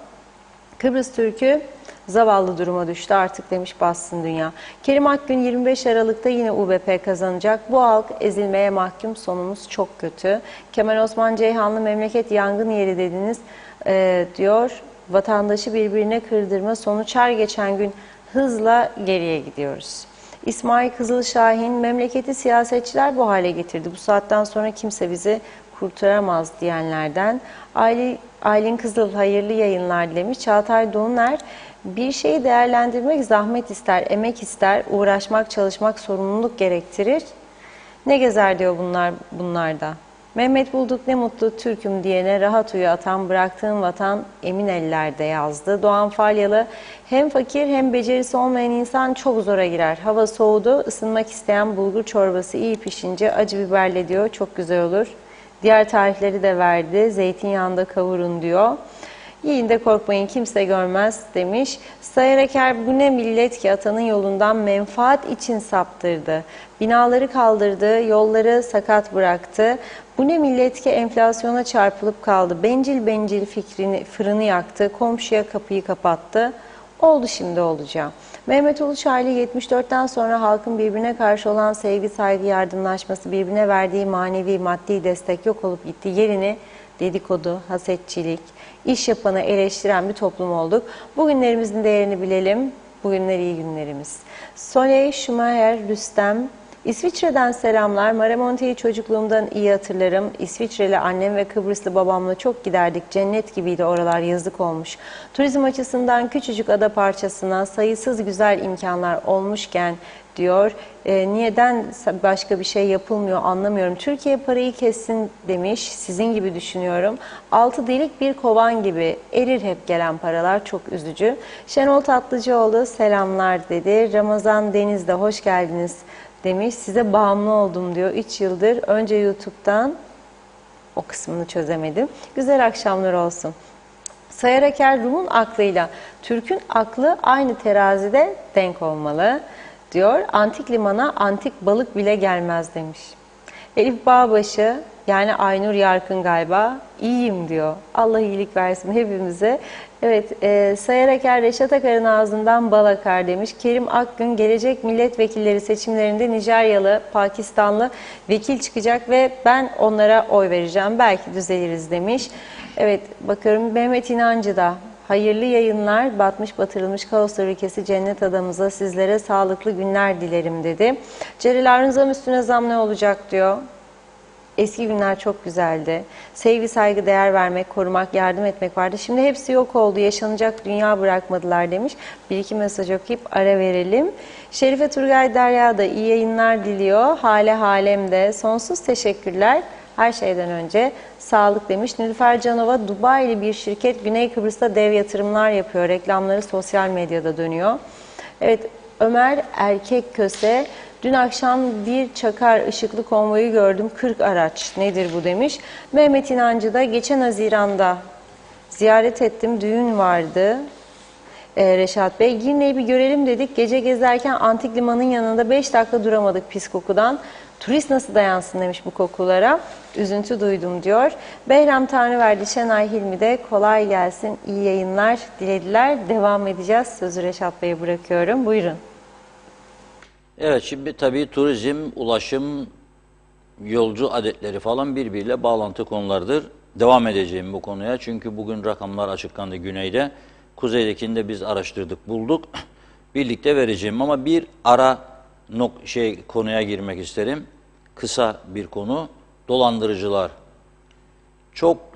Kıbrıs Türk'ü zavallı duruma düştü artık demiş Bassın Dünya. Kerim Akgün 25 Aralık'ta yine UBP kazanacak. Bu halk ezilmeye mahkum, sonumuz çok kötü. Kemal Osman Ceyhanlı memleket yangın yeri dediniz diyor. Vatandaşı birbirine kırdırma sonuç her geçen gün hızla geriye gidiyoruz. İsmail Kızılşahin, memleketi siyasetçiler bu hale getirdi. Bu saatten sonra kimse bizi kurtaramaz diyenlerden. Aylin Kızıl hayırlı yayınlar demiş. Çağatay Doğuner, bir şeyi değerlendirmek zahmet ister, emek ister, uğraşmak, çalışmak sorumluluk gerektirir. Ne gezer diyor bunlarda. Mehmet Bulduk ne mutlu Türk'üm diyene rahat uyu atan, bıraktığım vatan emin ellerde yazdı. Doğan Falyalı, hem fakir hem becerisi olmayan insan çok zora girer. Hava soğudu, ısınmak isteyen bulgur çorbası iyi pişince acı biberle diyor, çok güzel olur. Diğer tarifleri de verdi, zeytinyağında kavurun diyor. Yiyin de korkmayın kimse görmez demiş. Sayar Eker bu ne millet ki atanın yolundan menfaat için saptırdı. Binaları kaldırdı, yolları sakat bıraktı. Bu ne millet ki enflasyona çarpılıp kaldı. Bencil bencil fikrini, fırını yaktı, komşuya kapıyı kapattı. Oldu şimdi olacağım. Mehmet Uluçaylı 74'ten sonra halkın birbirine karşı olan sevgi, saygı, yardımlaşması, birbirine verdiği manevi, maddi destek yok olup gitti. Yerini dedikodu, hasetçilik, iş yapanı eleştiren bir toplum olduk. Bugünlerimizin değerini bilelim. Bugünler iyi günlerimiz. Soleil, Schumacher, Rüstem, İsviçre'den selamlar. Maramonti'yi çocukluğumdan iyi hatırlarım. İsviçreli annem ve Kıbrıslı babamla çok giderdik. Cennet gibiydi oralar, yazık olmuş. Turizm açısından küçücük ada parçasına sayısız güzel imkanlar olmuşken diyor. Niyeden başka bir şey yapılmıyor anlamıyorum. Türkiye parayı kessin demiş. Sizin gibi düşünüyorum. Altı delik bir kovan gibi erir hep gelen paralar, çok üzücü. Şenol Tatlıcıoğlu selamlar dedi. Ramazan Deniz'de hoş geldiniz demiş. Size bağımlı oldum diyor. 3 yıldır önce YouTube'dan, o kısmını çözemedim. Güzel akşamlar olsun. Sayar Eker, Rum'un aklıyla Türk'ün aklı aynı terazide denk olmalı diyor. Antik limana antik balık bile gelmez demiş. Elif Bağbaşı, yani Aynur Yarkın galiba, iyiyim diyor. Allah iyilik versin hepimize. Evet, Sayar Eker, Reşat Akar'ın ağzından bal akar demiş. Kerim Akgün, gelecek milletvekilleri seçimlerinde Nijeryalı, Pakistanlı vekil çıkacak ve ben onlara oy vereceğim. Belki düzeliriz demiş. Evet, bakıyorum Mehmet İnancı da. Hayırlı yayınlar, batmış batırılmış kaoslar ülkesi cennet adamıza sizlere sağlıklı günler dilerim dedi. Celil Arun zam üstüne zam ne olacak diyor. Eski günler çok güzeldi. Sevgi, saygı, değer vermek, korumak, yardım etmek vardı. Şimdi hepsi yok oldu. Yaşanacak dünya bırakmadılar demiş. Bir iki mesaj okuyup ara verelim. Şerife Turgay Derya da iyi yayınlar diliyor. Hale halemde sonsuz teşekkürler. Her şeyden önce sağlık demiş. Nilüfer Canova, Dubai'li bir şirket Güney Kıbrıs'ta dev yatırımlar yapıyor. Reklamları sosyal medyada dönüyor. Evet, Ömer Erkek Köse, dün akşam bir çakar ışıklı konvoyu gördüm. 40 araç. Nedir bu demiş. Mehmet İnancı da geçen Haziran'da ziyaret ettim. Düğün vardı. Reşat Bey, Girne'yi bir görelim dedik. Gece gezerken antik limanın yanında 5 dakika duramadık pis kokudan. Turist nasıl dayansın demiş bu kokulara. Üzüntü duydum diyor. Behram Tanrıverdi, Şenay Hilmi de kolay gelsin, iyi yayınlar dilediler. Devam edeceğiz. Sözü Reşat Bey'e bırakıyorum. Buyurun. Evet, şimdi tabii turizm, ulaşım, yolcu adetleri falan birbiriyle bağlantı konulardır. Devam edeceğim bu konuya çünkü bugün rakamlar açıklandı güneyde. Kuzeydekini de biz araştırdık, bulduk. Birlikte vereceğim ama bir ara konuya girmek isterim. Kısa bir konu. Dolandırıcılar. Çok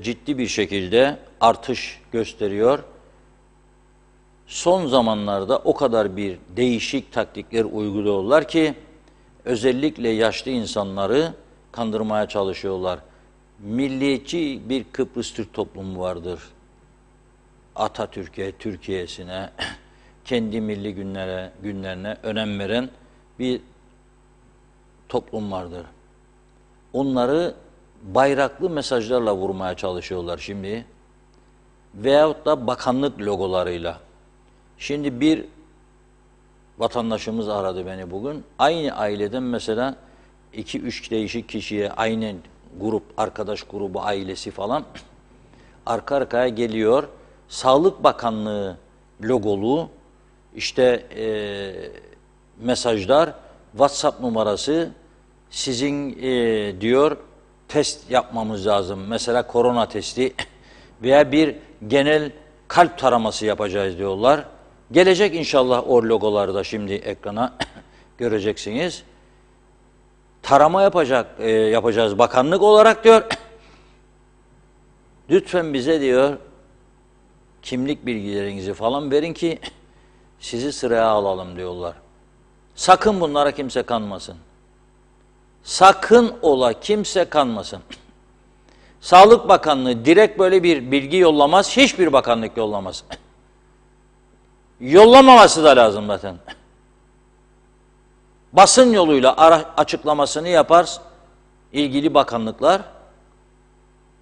ciddi bir şekilde artış gösteriyor. Son zamanlarda o kadar bir değişik taktikler uyguluyorlar ki özellikle yaşlı insanları kandırmaya çalışıyorlar. Milliyetçi bir Kıbrıs Türk toplumu vardır. Atatürk'e, Türkiye'sine, kendi milli günlerine önem veren bir toplum vardır. Onları bayraklı mesajlarla vurmaya çalışıyorlar şimdi. Veyahut da bakanlık logolarıyla. Şimdi bir vatandaşımız aradı beni bugün. Aynı aileden mesela 2-3 değişik kişiye aynı grup, arkadaş grubu, ailesi falan arka arkaya geliyor. Sağlık Bakanlığı logolu işte mesajlar, WhatsApp numarası, sizin diyor test yapmamız lazım. Mesela korona testi veya bir genel kalp taraması yapacağız diyorlar. Gelecek inşallah o logolarda şimdi ekrana göreceksiniz. Tarama yapacağız bakanlık olarak diyor. Lütfen bize diyor kimlik bilgilerinizi falan verin ki sizi sıraya alalım diyorlar. Sakın bunlara kimse kanmasın. Sakın ola kimse kanmasın. Sağlık Bakanlığı direkt böyle bir bilgi yollamaz, hiçbir bakanlık yollamaz. Yollamaması da lazım zaten. Basın yoluyla açıklamasını yapar ilgili bakanlıklar.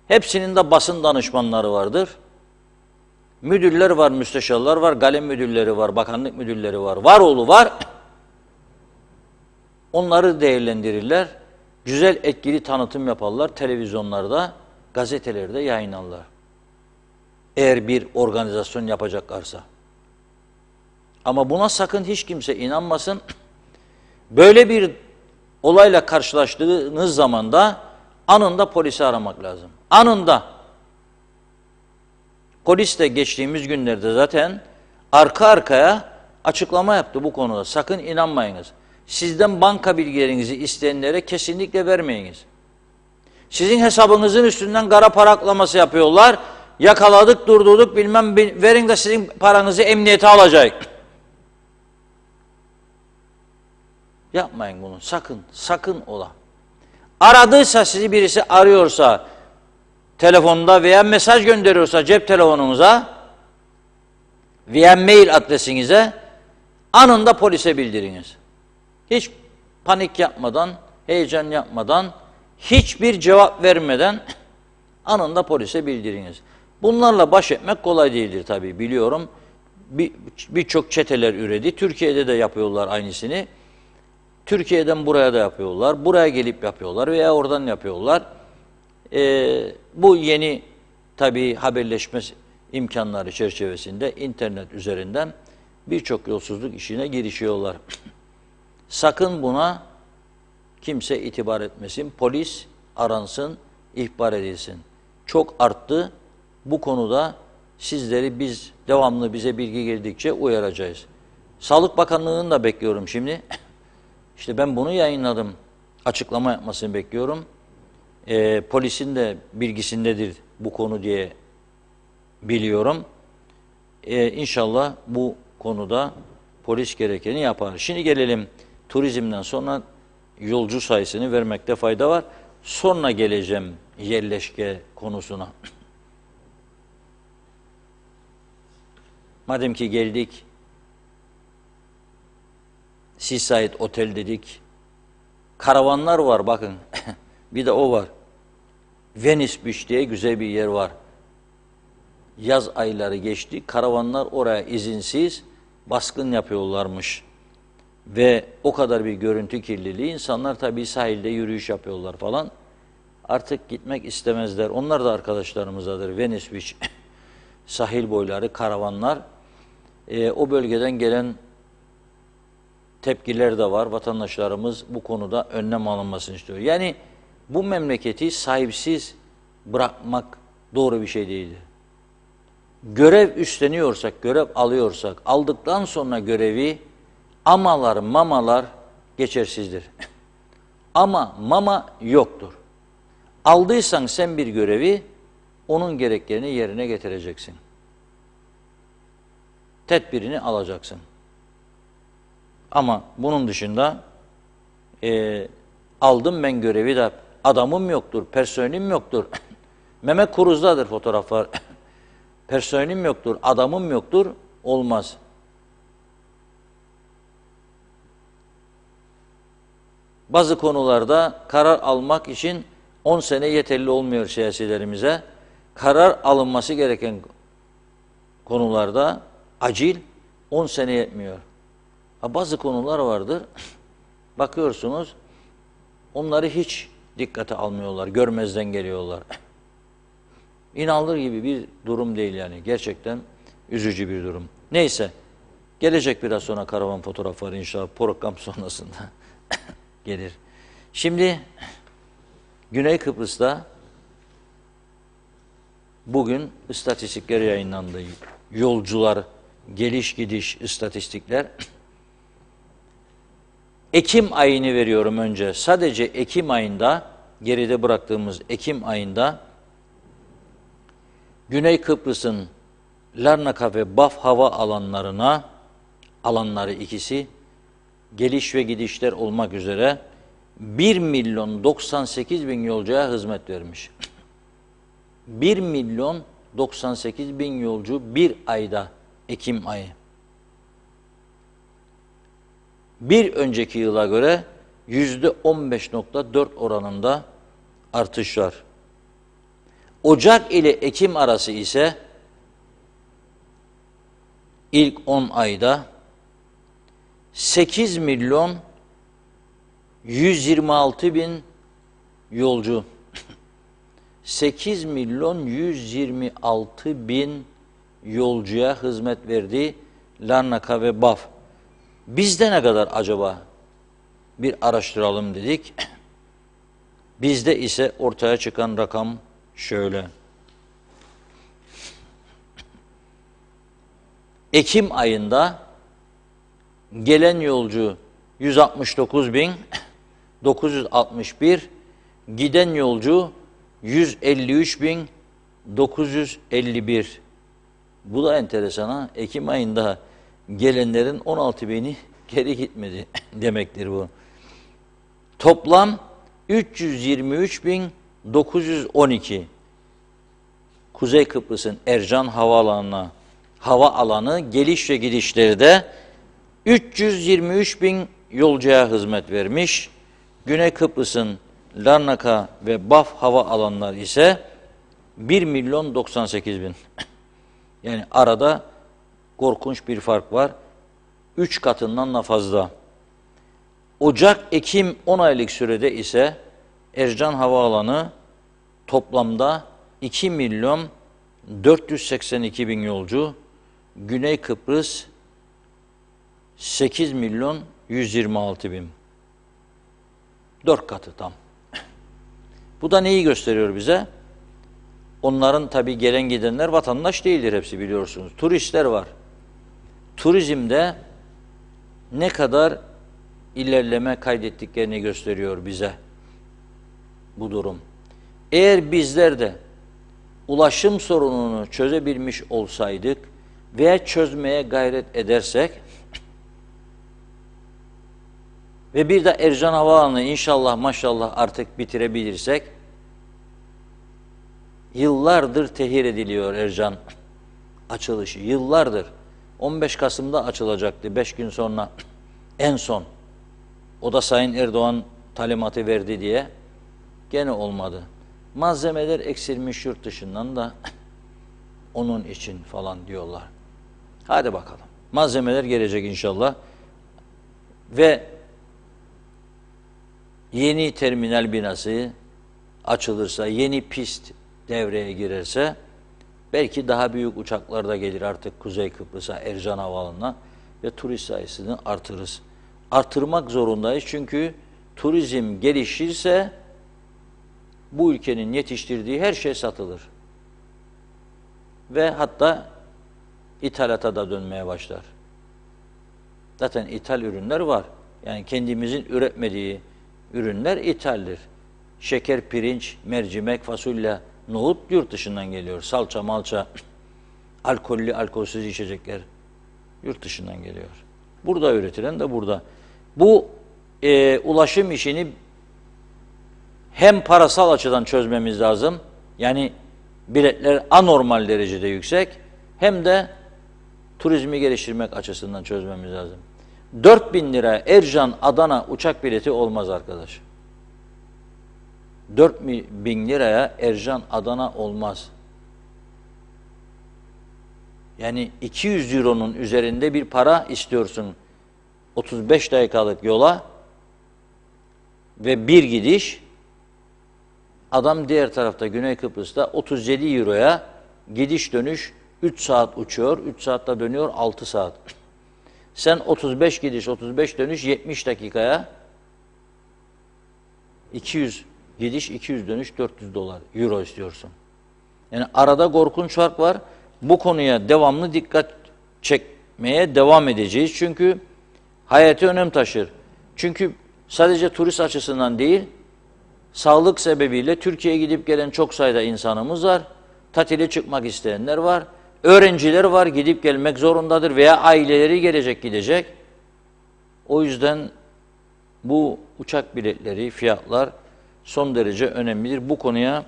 Hepsinin de basın danışmanları vardır. Müdürler var, müsteşarlar var, galem müdürleri var, bakanlık müdürleri var, var oğlu var. Onları değerlendirirler. Güzel etkili tanıtım yaparlar. Televizyonlarda, gazetelerde yayınlarlar. Eğer bir organizasyon yapacaklarsa. Ama buna sakın hiç kimse inanmasın. Böyle bir olayla karşılaştığınız zaman da anında polisi aramak lazım. Anında. Polis de geçtiğimiz günlerde zaten arka arkaya açıklama yaptı bu konuda. Sakın inanmayınız. Sizden banka bilgilerinizi isteyenlere kesinlikle vermeyiniz. Sizin hesabınızın üstünden kara para aklaması yapıyorlar. Yakaladık, durdurduk, bilmem verin de sizin paranızı emniyete alacak. Yapmayın bunu. Sakın, sakın ola. Aradıysa sizi birisi arıyorsa, telefonda veya mesaj gönderiyorsa cep telefonunuza veya mail adresinize anında polise bildiriniz. Hiç panik yapmadan, heyecan yapmadan, hiçbir cevap vermeden anında polise bildiriniz. Bunlarla baş etmek kolay değildir tabii, biliyorum. Birçok çeteler üredi. Türkiye'de de yapıyorlar aynısını. Türkiye'den buraya da yapıyorlar. Buraya gelip yapıyorlar veya oradan yapıyorlar. Bu yeni tabii haberleşme imkanları çerçevesinde internet üzerinden birçok yolsuzluk işine girişiyorlar. Sakın buna kimse itibar etmesin. Polis aransın, ihbar edilsin. Çok arttı. Bu konuda sizleri biz devamlı bize bilgi geldikçe uyaracağız. Sağlık Bakanlığı'nı da bekliyorum şimdi. İşte ben bunu yayınladım. Açıklama yapmasını bekliyorum. Polisin de bilgisindedir bu konu diye biliyorum. İnşallah bu konuda polis gerekeni yapar. Şimdi gelelim turizmden sonra yolcu sayısını vermekte fayda var. Sonra geleceğim yerleşke konusuna. Madem ki geldik, Seaside Otel dedik. Karavanlar var bakın. Bir de o var. Venice Beach diye güzel bir yer var. Yaz ayları geçti. Karavanlar oraya izinsiz baskın yapıyorlarmış. Ve o kadar bir görüntü kirliliği. İnsanlar tabii sahilde yürüyüş yapıyorlar falan. Artık gitmek istemezler. Onlar da arkadaşlarımızdadır. Venice Beach, sahil boyları, karavanlar. O bölgeden gelen tepkiler de var. Vatandaşlarımız bu konuda önlem alınmasını istiyor. Yani bu memleketi sahipsiz bırakmak doğru bir şey değildir. Görev üstleniyorsak, görev alıyorsak, aldıktan sonra görevi amalar, mamalar geçersizdir. Ama, mama yoktur. Aldıysan sen bir görevi, onun gereklerini yerine getireceksin. Tedbirini alacaksın. Ama bunun dışında aldım ben görevi de adamım yoktur, personelim yoktur. Mehmet Kuruz'dadır fotoğraflar. Personelim yoktur, adamım yoktur, olmaz. Bazı konularda karar almak için 10 sene yeterli olmuyor siyasilerimize. Karar alınması gereken konularda acil 10 sene yetmiyor. Bazı konular vardır, bakıyorsunuz onları hiç dikkate almıyorlar, görmezden geliyorlar. İnanılır gibi bir durum değil yani, gerçekten üzücü bir durum. Neyse, gelecek biraz sonra karavan fotoğrafları inşallah program sonrasında gelir. Şimdi Güney Kıbrıs'ta bugün istatistikler yayınlandı. Yolcular, geliş gidiş istatistikler. Ekim ayını veriyorum önce. Sadece Ekim ayında, geride bıraktığımız Ekim ayında Güney Kıbrıs'ın Larnaka ve Baf hava alanları ikisi geliş ve gidişler olmak üzere 1.098.000 yolcuya hizmet vermiş. 1.098.000 yolcu bir ayda, Ekim ayı. Bir önceki yıla göre %15.4 oranında artış var. Ocak ile Ekim arası ise ilk 10 ayda 8 milyon 126 bin yolcu, 8 milyon 126 bin yolcuya hizmet verdi Larnaca ve BAF. Bizde ne kadar acaba? Bir araştıralım dedik. Bizde ise ortaya çıkan rakam şöyle. Ekim ayında gelen yolcu 169.961, giden yolcu 153.951. Bu da enteresan ha. Ekim ayında gelenlerin 16.000'i geri gitmedi demektir bu. Toplam 323.912. Kuzey Kıbrıs'ın Ercan hava alanı geliş ve gidişleri de 323 bin yolcuya hizmet vermiş. Güney Kıbrıs'ın Larnaca ve BAF hava alanları ise 1.098.000. Yani arada korkunç bir fark var. 3 katından da fazla. Ocak-Ekim 10 aylık sürede ise Ercan Havaalanı toplamda 2.482.000 yolcu, Güney Kıbrıs 8.126.000. 4 katı tam. Bu da neyi gösteriyor bize? Onların tabii gelen gidenler vatandaş değildir hepsi, biliyorsunuz. Turistler var. Turizmde ne kadar ilerleme kaydettiklerini gösteriyor bize bu durum. Eğer bizler de ulaşım sorununu çözebilmiş olsaydık veya çözmeye gayret edersek ve bir de Ercan Havaalanı inşallah maşallah artık bitirebilirsek, yıllardır tehir ediliyor Ercan açılışı, yıllardır. 15 Kasım'da açılacaktı, 5 gün sonra en son. O da Sayın Erdoğan talimatı verdi diye gene olmadı. Malzemeler eksilmiş yurt dışından da onun için falan diyorlar. Hadi bakalım. Malzemeler gelecek inşallah. Ve yeni terminal binası açılırsa, yeni pist devreye girerse belki daha büyük uçaklar da gelir artık Kuzey Kıbrıs'a, Ercan Havaalanı'na ve turist sayısını artırırız. Artırmak zorundayız çünkü turizm gelişirse bu ülkenin yetiştirdiği her şey satılır. Ve hatta ithalata da dönmeye başlar. Zaten ithal ürünler var. Yani kendimizin üretmediği ürünler ithaldir. Şeker, pirinç, mercimek, fasulye, nohut yurt dışından geliyor. Salça, malça, alkollü, alkolsüz içecekler yurt dışından geliyor. Burada üretilen de burada. Bu ulaşım işini hem parasal açıdan çözmemiz lazım. Yani biletler anormal derecede yüksek. Hem de turizmi geliştirmek açısından çözmemiz lazım. 4.000 lira Ercan Adana uçak bileti olmaz arkadaş. 4.000 liraya Ercan Adana olmaz. Yani 200 euronun üzerinde bir para istiyorsun 35 dakikalık yola ve bir gidiş. Adam diğer tarafta Güney Kıbrıs'ta 37 euroya gidiş dönüş 3 saat uçuyor, 3 saatte dönüyor 6 saat. Sen 35 gidiş, 35 dönüş 70 dakikaya 200 gidiş, 200 dönüş 400 dolar, euro istiyorsun. Yani arada korkunç fark var. Bu konuya devamlı dikkat çekmeye devam edeceğiz. Çünkü hayati önem taşır. Çünkü sadece turist açısından değil, sağlık sebebiyle Türkiye'ye gidip gelen çok sayıda insanımız var. Tatile çıkmak isteyenler var. Öğrenciler var, gidip gelmek zorundadır veya aileleri gelecek gidecek. O yüzden bu uçak biletleri, fiyatlar son derece önemlidir. Bu konuya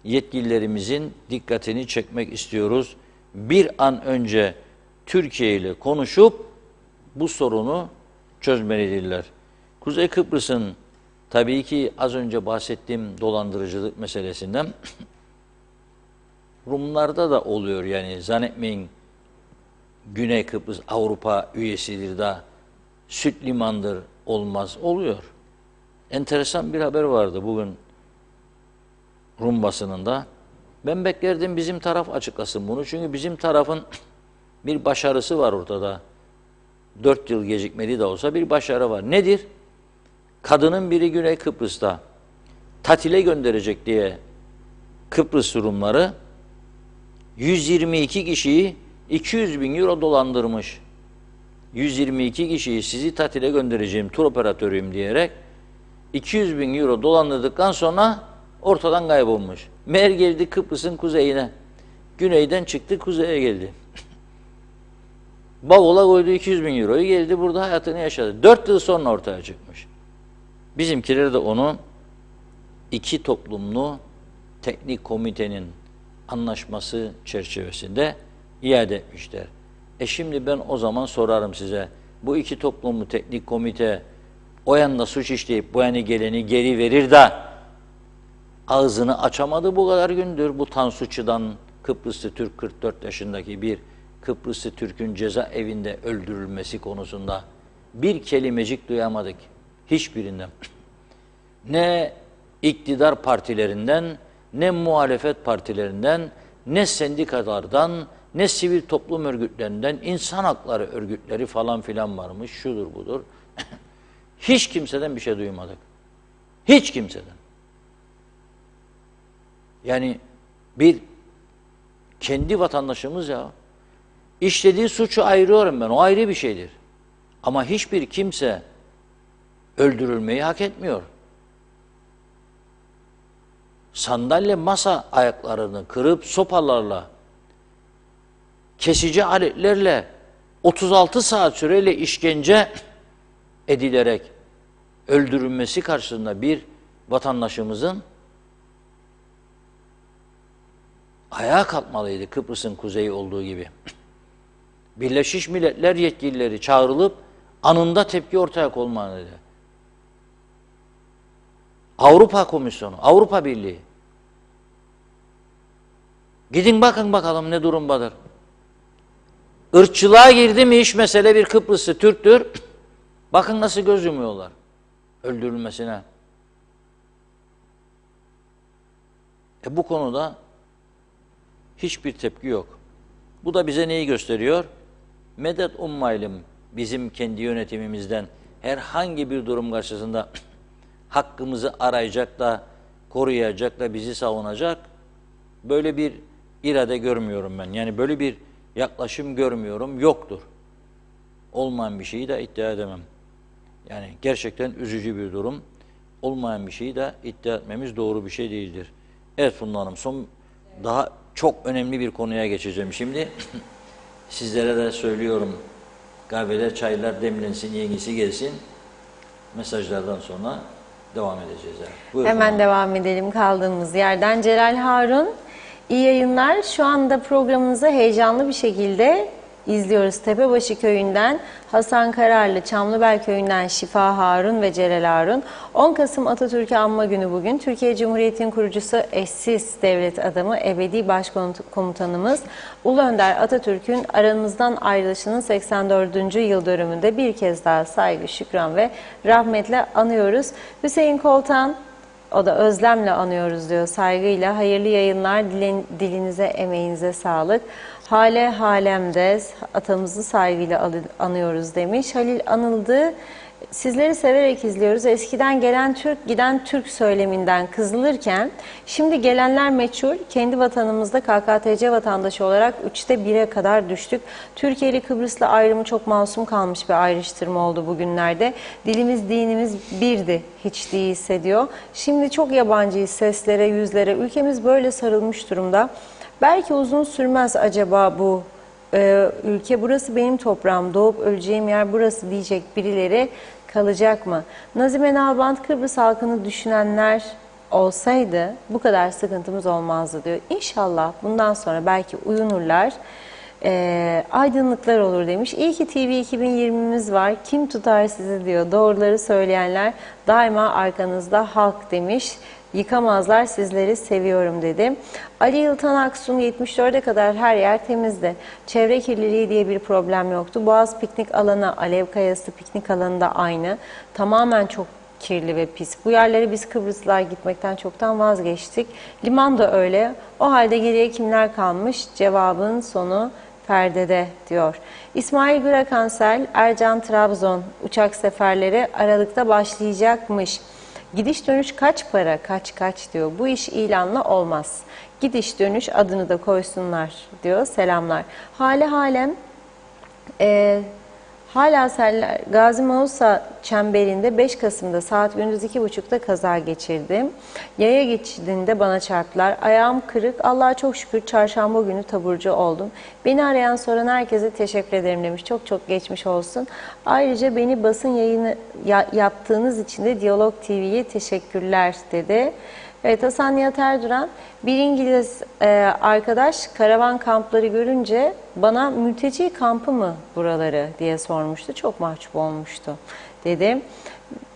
yetkililerimizin dikkatini çekmek istiyoruz. Bir an önce Türkiye ile konuşup bu sorunu çözmelidirler. Kuzey Kıbrıs'ın tabii ki az önce bahsettiğim dolandırıcılık meselesinden Rumlarda da oluyor, yani zannetmeyin Güney Kıbrıs Avrupa üyesidir da süt limandır olmaz, oluyor. Enteresan bir haber vardı bugün Rum basınında. Ben beklerdim bizim taraf açıklasın bunu. Çünkü bizim tarafın bir başarısı var ortada. 4 yıl gecikmeli de olsa bir başarı var. Nedir? Kadının biri Güney Kıbrıs'ta tatile gönderecek diye Kıbrıs Rumları 122 kişiyi 200 bin euro dolandırmış. 122 kişiyi sizi tatile göndereceğim, tur operatörüyüm diyerek 200 bin euro dolandırdıktan sonra ortadan kaybolmuş. Meğer geldi Kıbrıs'ın kuzeyine. Güneyden çıktı, kuzeye geldi. Bavula koydu 200 bin euroyu, geldi burada hayatını yaşadı. 4 yıl sonra ortaya çıkmış. Bizimkiler de onu iki toplumlu teknik komitenin anlaşması çerçevesinde iade etmişler. Şimdi ben o zaman sorarım size, bu iki toplumlu teknik komite o yanda suç işleyip bu yana geleni geri verir de ağzını açamadı bu kadar gündür. Bu Tansuçı'dan Kıbrıslı Türk 44 yaşındaki bir Kıbrıslı Türk'ün cezaevinde öldürülmesi konusunda bir kelimecik duyamadık. Hiçbirinden. Ne iktidar partilerinden, ne muhalefet partilerinden, ne sendikalardan, ne sivil toplum örgütlerinden, insan hakları örgütleri falan filan varmış, şudur budur. Hiç kimseden bir şey duymadık. Hiç kimseden. Yani bir kendi vatandaşımız ya, işlediği suçu ayırıyorum ben, o ayrı bir şeydir. Ama hiçbir kimse öldürülmeyi hak etmiyor. Sandalye masa ayaklarını kırıp sopalarla, kesici aletlerle 36 saat süreyle işkence edilerek öldürülmesi karşısında bir vatandaşımızın ayağa kalkmalıydı, Kıbrıs'ın kuzeyi olduğu gibi. Birleşmiş Milletler yetkilileri çağrılıp anında tepki ortaya konmalıydı. Avrupa Komisyonu, Avrupa Birliği. Gidin bakın bakalım ne durumdadır. Irkçılığa girdi mi iş, mesele bir Kıbrıslı Türktür. Bakın nasıl göz yumuyorlar öldürülmesine. Bu konuda hiçbir tepki yok. Bu da bize neyi gösteriyor? Medet ummaylim, bizim kendi yönetimimizden herhangi bir durum karşısında hakkımızı arayacak da, koruyacak da, bizi savunacak böyle bir irade görmüyorum ben. Yani böyle bir yaklaşım görmüyorum, yoktur. Olmayan bir şeyi de iddia edemem. Yani gerçekten üzücü bir durum. Olmayan bir şeyi de iddia etmemiz doğru bir şey değildir. Evet Funda Hanım, son daha çok önemli bir konuya geçeceğim şimdi. Sizlere de söylüyorum, kahveler, çaylar demlensin, yengisi gelsin. Mesajlardan sonra devam edeceğiz. Buyurun. Hemen devam edelim kaldığımız yerden. Celal Harun, iyi yayınlar. Şu anda programınızı heyecanlı bir şekilde izliyoruz. Tepebaşı Köyü'nden Hasan Kararlı, Çamlıbel Köyü'nden Şifa Harun ve Celal Harun. 10 Kasım Atatürk'ü anma günü bugün. Türkiye Cumhuriyeti'nin kurucusu, eşsiz devlet adamı, ebedi başkomutanımız Ulu Önder Atatürk'ün aramızdan ayrılışının 84. yıl dönümünde bir kez daha saygı, şükran ve rahmetle anıyoruz. Hüseyin Koltan, o da özlemle anıyoruz diyor, saygıyla. Hayırlı yayınlar, dilinize, emeğinize sağlık. Hale halemde atamızı saygıyla anıyoruz demiş. Halil Anıldı, sizleri severek izliyoruz. Eskiden gelen Türk giden Türk söyleminden kızılırken şimdi gelenler meçhul. Kendi vatanımızda KKTC vatandaşı olarak 3'te 1'e kadar düştük. Türkiye'li Kıbrıs'la ayrımı çok masum kalmış bir ayrıştırma oldu bugünlerde. Dilimiz, dinimiz birdi hiç değilse diyor. Şimdi çok yabancıyız seslere, yüzlere. Ülkemiz böyle sarılmış durumda. Belki uzun sürmez acaba bu ülke, burası benim toprağım, doğup öleceğim yer burası diyecek birileri kalacak mı? Nazime Nalbant, Kıbrıs halkını düşünenler olsaydı bu kadar sıkıntımız olmazdı diyor. İnşallah bundan sonra belki uyanırlar, aydınlıklar olur demiş. İyi ki TV 2020'miz var. Kim tutar sizi diyor. Doğruları söyleyenler daima arkanızda halk demiş. Yıkamazlar, sizleri seviyorum dedi. Ali Yıltan Aksun 74'e kadar her yer temizdi. Çevre kirliliği diye bir problem yoktu. Boğaz piknik alanı, Alev Kayası piknik alanı da aynı. Tamamen çok kirli ve pis. Bu yerlere biz Kıbrıslılar gitmekten çoktan vazgeçtik. Liman da öyle. O halde geriye kimler kalmış? Cevabın sonu perdede diyor. İsmail Gürakansel, Ercan Trabzon uçak seferleri Aralık'ta başlayacakmış. Gidiş dönüş kaç para? Kaç diyor. Bu iş ilanla olmaz. Gidiş dönüş adını da koysunlar diyor. Selamlar. Hale halem hala seller, Gazi Mausa çemberinde 5 Kasım'da saat gündüz 2.30'da kaza geçirdim. Yaya geçidinde bana çarptılar. Ayağım kırık. Allah'a çok şükür çarşamba günü taburcu oldum. Beni arayan soran herkese teşekkür ederim demiş. Çok çok geçmiş olsun. Ayrıca beni basın yayını yaptığınız için de Diyalog TV'ye teşekkürler dedi. Evet, Hasan Nihat Erduran, bir İngiliz arkadaş karavan kampları görünce bana mülteci kampı mı buraları diye sormuştu. Çok mahcup olmuştu dedi.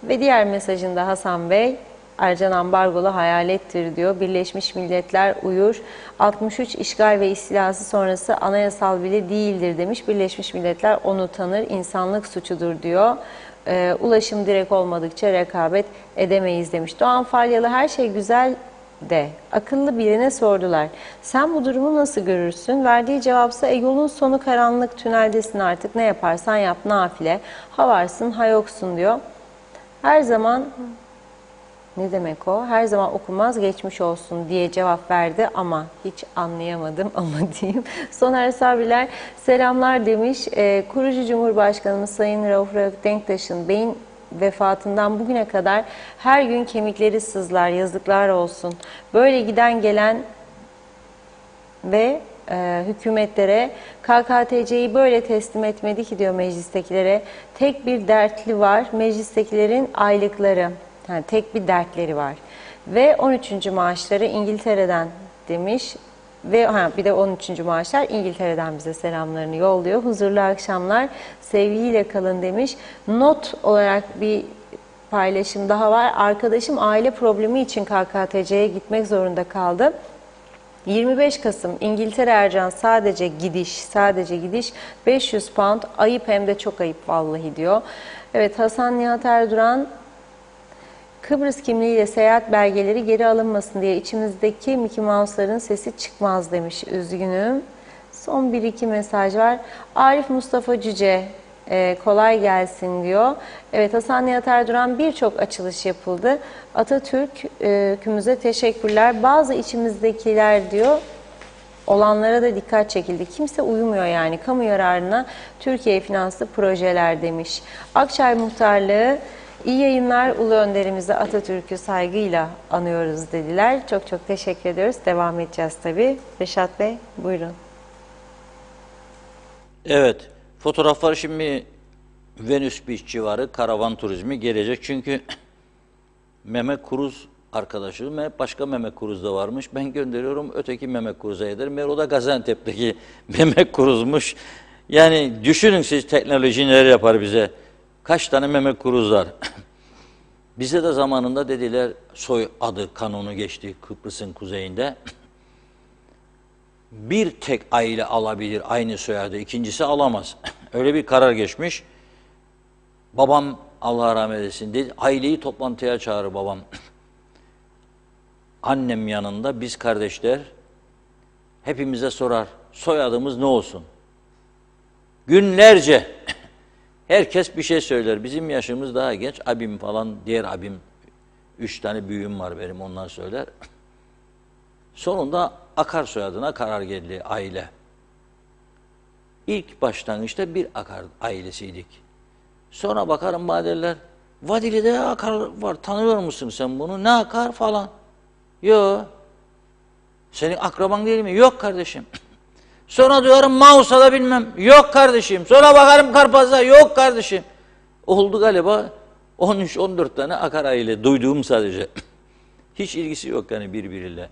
Ve diğer mesajında Hasan Bey, Ercan ambargolu hayalettir diyor. Birleşmiş Milletler uyur. 63 işgal ve istilası sonrası anayasal bile değildir demiş. Birleşmiş Milletler onu tanır, insanlık suçudur diyor. Ulaşım direkt olmadıkça rekabet edemeyiz demiş. Doğan Falyalı, her şey güzel de akıllı birine sordular. Sen bu durumu nasıl görürsün? Verdiği cevapsa yolun sonu karanlık, tüneldesin artık, ne yaparsan yap, nafile. Ha varsın ha yoksun diyor. Her zaman, ne demek o? Her zaman okunmaz, geçmiş olsun diye cevap verdi ama hiç anlayamadım ama diyeyim. Soner Sabriler selamlar demiş. Kurucu Cumhurbaşkanımız Sayın Rauf Denktaş'ın beyin vefatından bugüne kadar her gün kemikleri sızlar, yazıklar olsun. Böyle giden gelen ve hükümetlere KKTC'yi böyle teslim etmedi ki diyor meclistekilere. Tek bir dertli var, meclistekilerin aylıkları. Yani tek bir dertleri var. Ve 13. maaşları İngiltere'den demiş. Ve bir de 13. maaşlar İngiltere'den bize selamlarını yolluyor. Huzurlu akşamlar, sevgiyle kalın demiş. Not olarak bir paylaşım daha var. Arkadaşım aile problemi için KKTC'ye gitmek zorunda kaldı. 25 Kasım İngiltere Ercan sadece gidiş 500 pound, ayıp hem de çok ayıp vallahi diyor. Evet, Hasan Nihat Erduran, Kıbrıs kimliğiyle seyahat belgeleri geri alınmasın diye içimizdeki Mickey Mouse'ların sesi çıkmaz demiş. Üzgünüm. Son 1-2 mesaj var. Arif Mustafa Cüce, kolay gelsin diyor. Evet, Hasan Nihat Erduran, birçok açılış yapıldı. Atatürk'ümüze teşekkürler. Bazı içimizdekiler diyor, olanlara da dikkat çekildi. Kimse uyumuyor yani. Kamu yararına Türkiye finanslı projeler demiş. Akçay Muhtarlığı, İyi yayınlar, Ulu Önderimizi Atatürk'ü saygıyla anıyoruz dediler. Çok çok teşekkür ediyoruz. Devam edeceğiz tabii. Reşat Bey, buyurun. Evet, fotoğraflar şimdi Venüs Beach civarı karavan turizmi gelecek. Çünkü Mehmet Kuruz arkadaşım, başka Mehmet Kuruz da varmış. Ben gönderiyorum, öteki Mehmet Kuruz'a ederim. Meğer o da Gaziantep'teki Mehmet Kuruz'muş. Yani düşünün siz, teknoloji neler yapar bize. Kaç tane Mehmet Kuruz var. Bize de zamanında dediler, soy adı kanunu geçti Kıbrıs'ın kuzeyinde. Bir tek aile alabilir aynı soyadı, ikincisi alamaz. Öyle bir karar geçmiş. Babam, Allah rahmet eylesin, dedi, aileyi toplantıya çağırır babam. Annem yanında, biz kardeşler, hepimize sorar, soyadımız ne olsun? Günlerce herkes bir şey söyler. Bizim yaşımız daha genç. Abim falan, diğer abim, 3 tane büyüğüm var benim, onlar söyler. Sonunda Akar soyadına karar geldi aile. İlk başlangıçta bir Akar ailesiydik. Sonra bakarım baderler, Vadili'de Akar var, tanıyor musun sen bunu? Ne Akar falan? Yok. Senin akraban değil mi? Yok kardeşim. Sonra diyorum Mausa'da bilmem. Yok kardeşim. Sonra bakarım Karpaz'da. Yok kardeşim. Oldu galiba 13-14 tane Akar aile. Duyduğum sadece. Hiç ilgisi yok yani birbiriyle.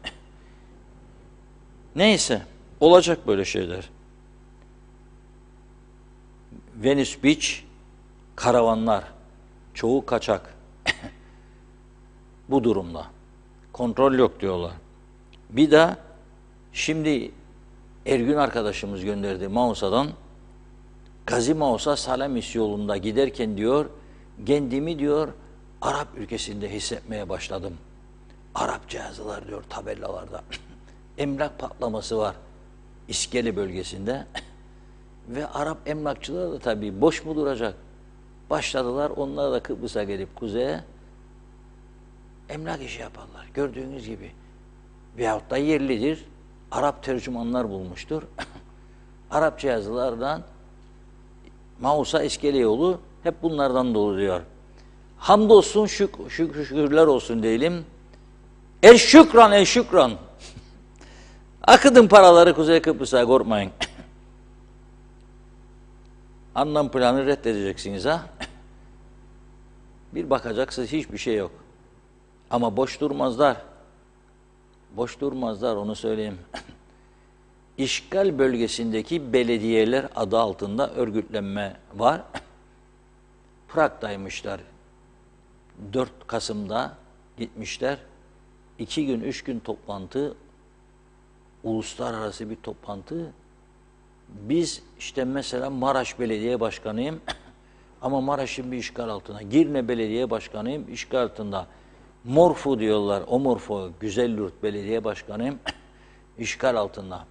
Neyse. Olacak böyle şeyler. Venice Beach, karavanlar. Çoğu kaçak. Bu durumda. Kontrol yok diyorlar. Bir de şimdi Ergün arkadaşımız gönderdi Mausa'dan. Gazi Mausa Salamis yolunda giderken diyor, kendimi diyor Arap ülkesinde hissetmeye başladım. Arapça yazılar diyor tabelalarda. Emlak patlaması var İskele bölgesinde. Ve Arap emlakçılar da tabii boş mu duracak? Başladılar, onlar da Kıbrıs'a gelip kuzeye emlak işi yaparlar. Gördüğünüz gibi. Veyahut da yerlidir. Arap tercümanlar bulmuştur. Arapça yazılardan Mausa İskele yolu hep bunlardan dolu diyor. Hamdolsun şükürler olsun diyelim. El şükran, el şükran. Akıdın paraları Kuzey Kıbrıs'a, korkmayın. Anlam planı reddedeceksiniz ha. Bir bakacaksınız hiçbir şey yok. Ama boş durmazlar. Boş durmazlar, onu söyleyeyim. İşgal bölgesindeki belediyeler adı altında örgütlenme var. Prag'daymışlar. 4 Kasım'da gitmişler. 2 gün, 3 gün toplantı, uluslararası bir toplantı. Biz işte mesela Maraş Belediye Başkanıyım ama Maraş'ın bir işgal altına. Girne Belediye Başkanıyım, işgal altında. Morfu diyorlar, o Morfu, Güzelyurt Belediye Başkanıyım, işgal altında.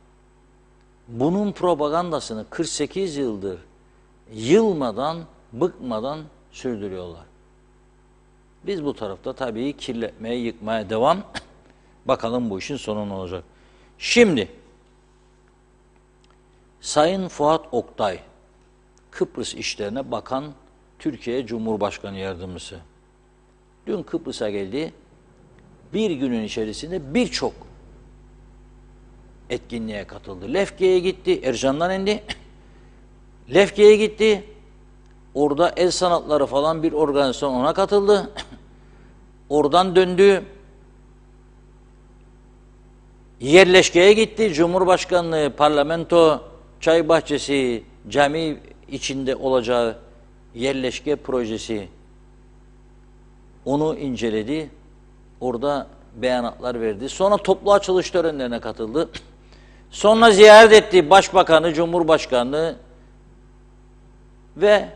Bunun propagandasını 48 yıldır yılmadan, bıkmadan sürdürüyorlar. Biz bu tarafta tabii kirletmeye, yıkmaya devam. Bakalım bu işin sonu ne olacak. Şimdi Sayın Fuat Oktay, Kıbrıs işlerine bakan Türkiye Cumhurbaşkanı Yardımcısı. Dün Kıbrıs'a geldi. Bir günün içerisinde birçok etkinliğe katıldı. Lefke'ye gitti, Ercan'dan indi. Lefke'ye gitti. Orada el sanatları falan bir organizasyon, ona katıldı. Oradan döndü. Yerleşkeye gitti. Cumhurbaşkanlığı, parlamento, çay bahçesi, cami içinde olacağı yerleşke projesi. Onu inceledi. Orada beyanatlar verdi. Sonra toplu açılış törenlerine katıldı. Sonra ziyaret etti Başbakanı, Cumhurbaşkanı ve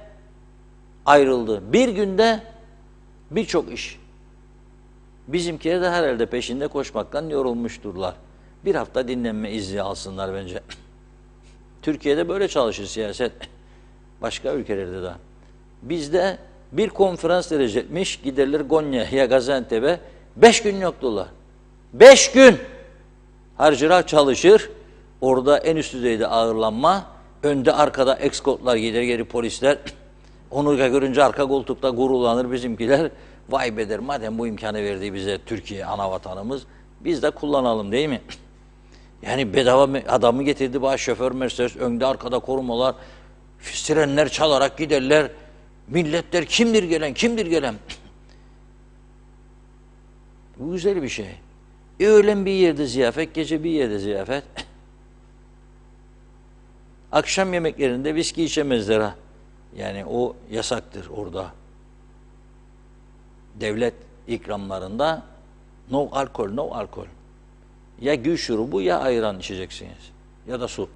ayrıldı. Bir günde birçok iş. Bizimkiler de herhalde peşinde koşmaktan yorulmuşturlar. Bir hafta dinlenme izni alsınlar bence. Türkiye'de böyle çalışır siyaset. Başka ülkelerde de. Bizde bir konferans verecekmiş, giderler Konya'ya, Gaziantep'e. 5 gün yoktular. 5 gün harcırak çalışır. Orada en üst düzeyde ağırlanma. Önde arkada eskortlar gider, geri polisler. Onu görünce arka koltukta gururlanır bizimkiler. Vay be der, madem bu imkanı verdi bize Türkiye, ana vatanımız, biz de kullanalım değil mi? Yani bedava adamı getirdi, baş şoför Mercedes, önde arkada korumalar, sirenler çalarak giderler. Milletler kimdir gelen, kimdir gelen? Bu güzel bir şey. Öğlen bir yerde ziyafet, gece bir yerde ziyafet. Akşam yemeklerinde viski içemezler ha. Yani o yasaktır orada. Devlet ikramlarında no alkol, no alkol. Ya gül şurubu ya ayran içeceksiniz. Ya da su.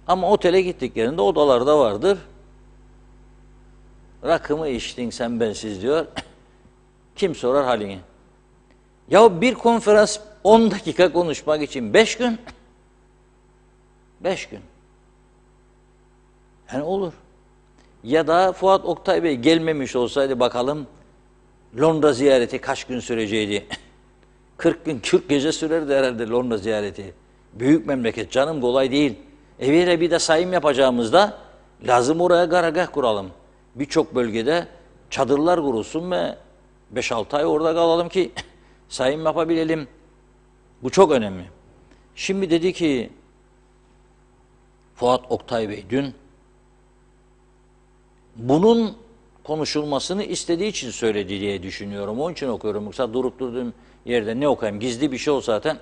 Ama otele gittiklerinde odalarda vardır. Rakımı içtin sen bensiz diyor. Kim sorar halini? Ya bir konferans 10 dakika konuşmak için 5 gün. 5 gün. Yani olur. Ya da Fuat Oktay Bey gelmemiş olsaydı bakalım Londra ziyareti kaç gün süreceğiydi? 40 gün, 40 gece sürerdi herhalde Londra ziyareti. Büyük memleket canım, kolay değil. Eviyle bir de sayım yapacağımızda lazım oraya karargah kuralım. Birçok bölgede çadırlar kurulsun ve 5-6 ay orada kalalım ki sayım yapabilelim. Bu çok önemli. Şimdi dedi ki Fuat Oktay Bey dün bunun konuşulmasını istediği için söyledi diye düşünüyorum. Onun için okuyorum. Yoksa durup durduğum yerde ne okuyayım? Gizli bir şey olsa zaten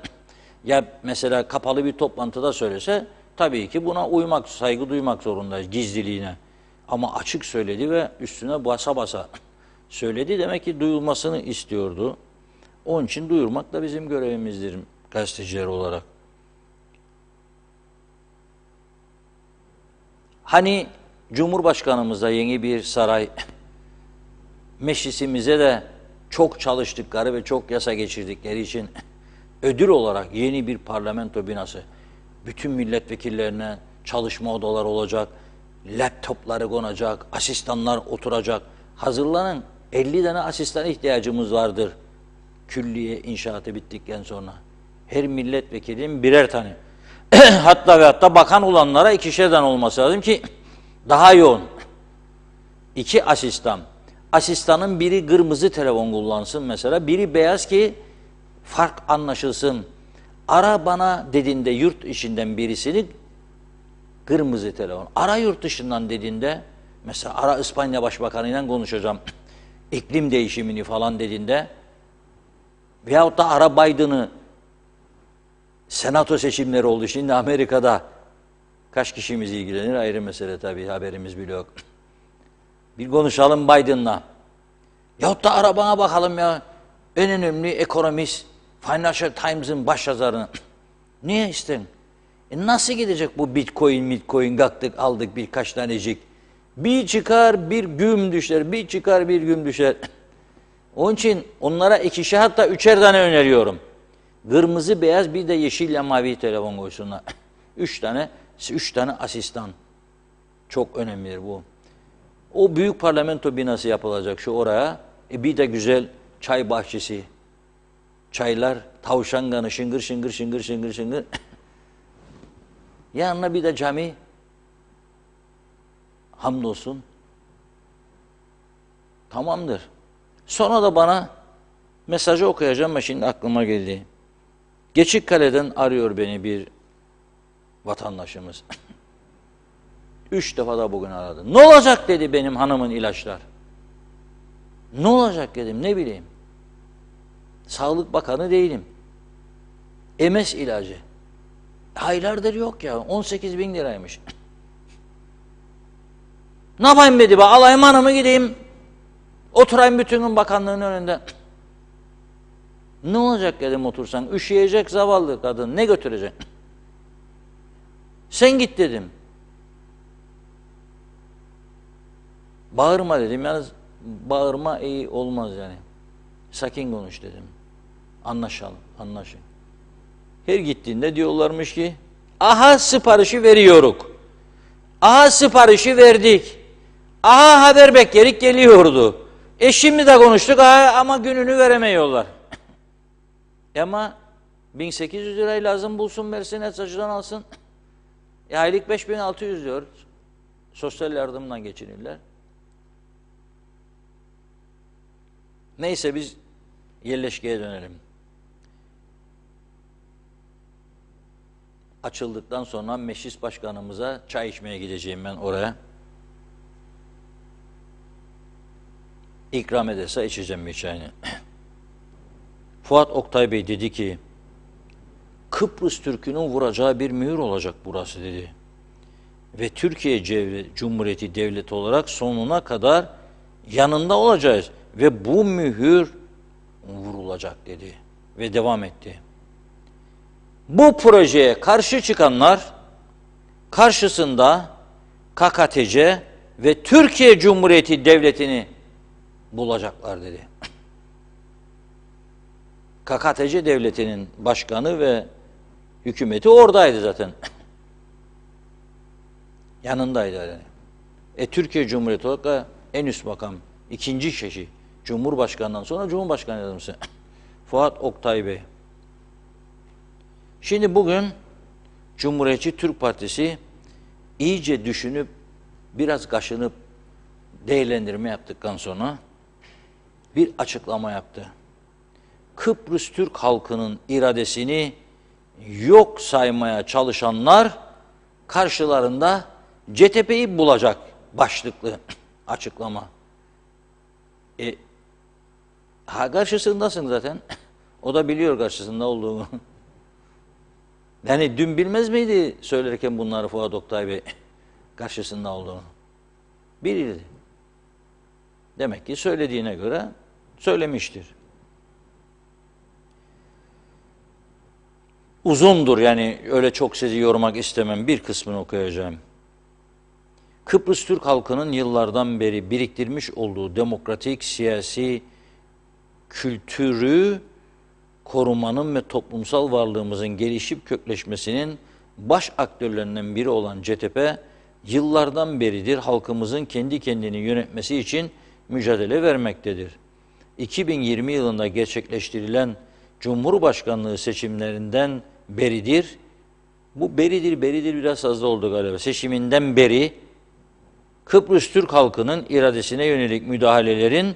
ya mesela kapalı bir toplantıda söylese tabii ki buna uymak, saygı duymak zorundayız gizliliğine. Ama açık söyledi ve üstüne basa basa söyledi. Demek ki duyulmasını istiyordu. Onun için duyurmak da bizim görevimizdir gazeteciler olarak. Hani Cumhurbaşkanımıza yeni bir saray, meclisimize de çok çalıştıkları ve çok yasa geçirdikleri için ödül olarak yeni bir parlamento binası, bütün milletvekillerine çalışma odaları olacak, laptopları konacak, asistanlar oturacak. Hazırlanın, 50 tane asistan ihtiyacımız vardır külliye inşaatı bittikten sonra. Her milletvekilinin birer tane. Hatta ve hatta bakan olanlara 2'şerden olması lazım ki daha yoğun. 2 asistan. Asistanın biri kırmızı telefon kullansın mesela, biri beyaz ki fark anlaşılsın. Ara bana dediğinde yurt içinden birisini kırmızı telefon. Ara yurt dışından dediğinde mesela ara İspanya Başbakanı'yla konuşacağım. İklim değişimini falan dediğinde veyahut da ara Biden'ı, senato seçimleri oldu. Şimdi Amerika'da kaç kişimiz ilgilenir ayrı mesele tabii, haberimiz bile yok. Bir konuşalım Biden'la. Yahut da arabana bakalım ya, en önemli ekonomist, Financial Times'ın başyazarını. Niye isten? Nasıl gidecek bu Bitcoin, kalktık aldık birkaç tanecik. Bir çıkar bir güm düşer, bir çıkar bir güm düşer. Onun için onlara 2'şer hatta 3'er tane öneriyorum. Kırmızı, beyaz, bir de yeşille mavi telefon koysunlar. 3 tane asistan. Çok önemlidir bu. O büyük parlamento binası yapılacak şu oraya. Bir de güzel çay bahçesi. Çaylar, tavşan kanı, şıngır şıngır şıngır şıngır şıngır. Yanına bir de cami. Hamdolsun. Tamamdır. Sonra da bana mesajı okuyacağım ama şimdi aklıma geldi. Geçikkale'den arıyor beni bir vatandaşımız. 3 defa da bugün aradı. Ne olacak dedi benim hanımın ilaçlar. Ne olacak dedim, ne bileyim. Sağlık Bakanı değilim. MS ilacı. Aylardır yok ya, 18.000 liraymış. Ne yapayım dedi, bak alayım hanımı gideyim. Oturayım bütün gün bakanlığın önünde. Ne olacak dedim otursan, üşüyecek zavallı kadın, ne götürecek? Sen git dedim. Bağırma dedim, yalnız bağırma iyi olmaz yani. Sakin konuş dedim. Anlaşalım, anlaşın. Her gittiğinde diyorlarmış ki, aha siparişi veriyoruz. Aha siparişi verdik. Aha haber beklerik geliyordu. Şimdi de konuştuk aha, ama gününü veremiyorlar. Ama 1800 lirayı lazım bulsun, versin, eczacıdan alsın. Aylık 5600 diyor. Sosyal yardımdan geçinirler. Neyse biz yerleşkeye dönelim. Açıldıktan sonra meclis başkanımıza çay içmeye gideceğim ben oraya. İkram ederse içeceğim bir çayını. Fuat Oktay Bey dedi ki, Kıbrıs Türk'ünün vuracağı bir mühür olacak burası dedi. Ve Türkiye Cumhuriyeti Devleti olarak sonuna kadar yanında olacağız. Ve bu mühür vurulacak dedi. Ve devam etti. Bu projeye karşı çıkanlar karşısında KKTC ve Türkiye Cumhuriyeti Devleti'ni bulacaklar dedi. KKTC Devleti'nin başkanı ve hükümeti oradaydı zaten. Yanındaydı yani. Türkiye Cumhuriyeti olarak en üst makam, ikinci kişi, Cumhurbaşkanı'ndan sonra Cumhurbaşkanı Yardımcısı Fuat Oktay Bey. Şimdi bugün Cumhuriyetçi Türk Partisi iyice düşünüp, biraz kaşınıp, değerlendirme yaptıktan sonra bir açıklama yaptı. Kıbrıs Türk halkının iradesini yok saymaya çalışanlar karşılarında CTP'yi bulacak başlıklı açıklama. Karşısındasın zaten. O da biliyor karşısında olduğunu. Yani dün bilmez miydi söylerken bunları Fuat Oktay Bey karşısında olduğunu? Bilirdi. Demek ki söylediğine göre söylemiştir. uzundur, yani öyle çok sizi yormak istemem. Bir kısmını okuyacağım. Kıbrıs Türk halkının yıllardan beri biriktirmiş olduğu demokratik, siyasi kültürü korumanın ve toplumsal varlığımızın gelişip kökleşmesinin baş aktörlerinden biri olan CTP, yıllardan beridir halkımızın kendi kendini yönetmesi için mücadele vermektedir. 2020 yılında gerçekleştirilen Cumhurbaşkanlığı seçimlerinden beridir, bu beridir biraz fazla oldu galiba, seçiminden beri Kıbrıs Türk halkının iradesine yönelik müdahalelerin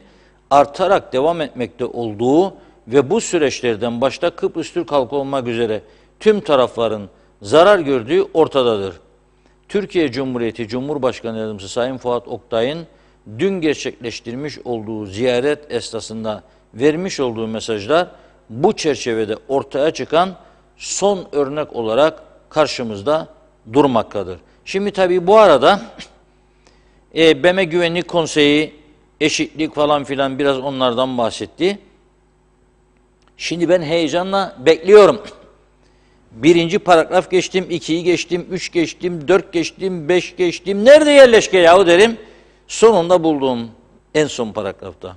artarak devam etmekte olduğu ve bu süreçlerden başta Kıbrıs Türk halkı olmak üzere tüm tarafların zarar gördüğü ortadadır. Türkiye Cumhuriyeti Cumhurbaşkanı Yardımcısı Sayın Fuat Oktay'ın dün gerçekleştirmiş olduğu ziyaret esnasında vermiş olduğu mesajlar bu çerçevede ortaya çıkan son örnek olarak karşımızda durmaktadır. Şimdi tabii bu arada BM Güvenlik Konseyi, eşitlik falan filan biraz onlardan bahsetti. Şimdi ben heyecanla bekliyorum. Birinci paragraf geçtim, 2'yi geçtim, 3 geçtim, 4 geçtim, 5 geçtim. Nerede yerleşke yahu derim. Sonunda buldum en son paragrafta.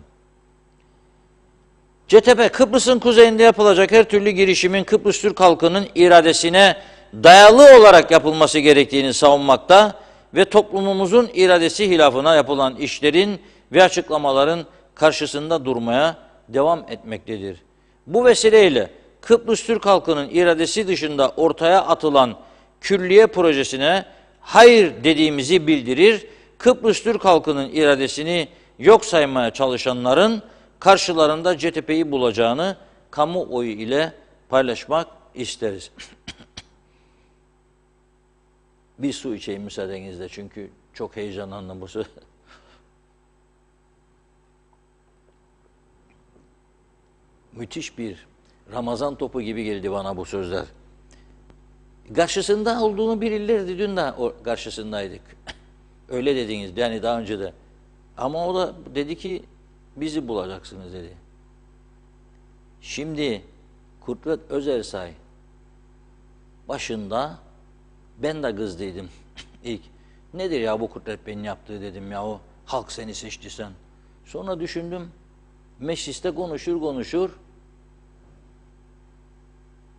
CTP, Kıbrıs'ın kuzeyinde yapılacak her türlü girişimin Kıbrıs Türk halkının iradesine dayalı olarak yapılması gerektiğini savunmakta ve toplumumuzun iradesi hilafına yapılan işlerin ve açıklamaların karşısında durmaya devam etmektedir. Bu vesileyle Kıbrıs Türk halkının iradesi dışında ortaya atılan külliye projesine hayır dediğimizi bildirir, Kıbrıs Türk halkının iradesini yok saymaya çalışanların karşılarında CTP'yi bulacağını kamuoyu ile paylaşmak isteriz. Bir su içeyim müsaadenizle çünkü çok heyecanlandım bu söz. Müthiş bir Ramazan topu gibi geldi bana bu sözler. Karşısında olduğunu bilirlerdi, dün de karşısındaydık. Öyle dediniz yani daha önce de. Ama o da dedi ki bizi bulacaksınız dedi. Şimdi Kudret Özersay başında ben de kızdıydım ilk. Nedir ya bu Kudret Bey'in yaptığı dedim ya, o halk seni seçti sen. Sonra düşündüm, mecliste konuşur.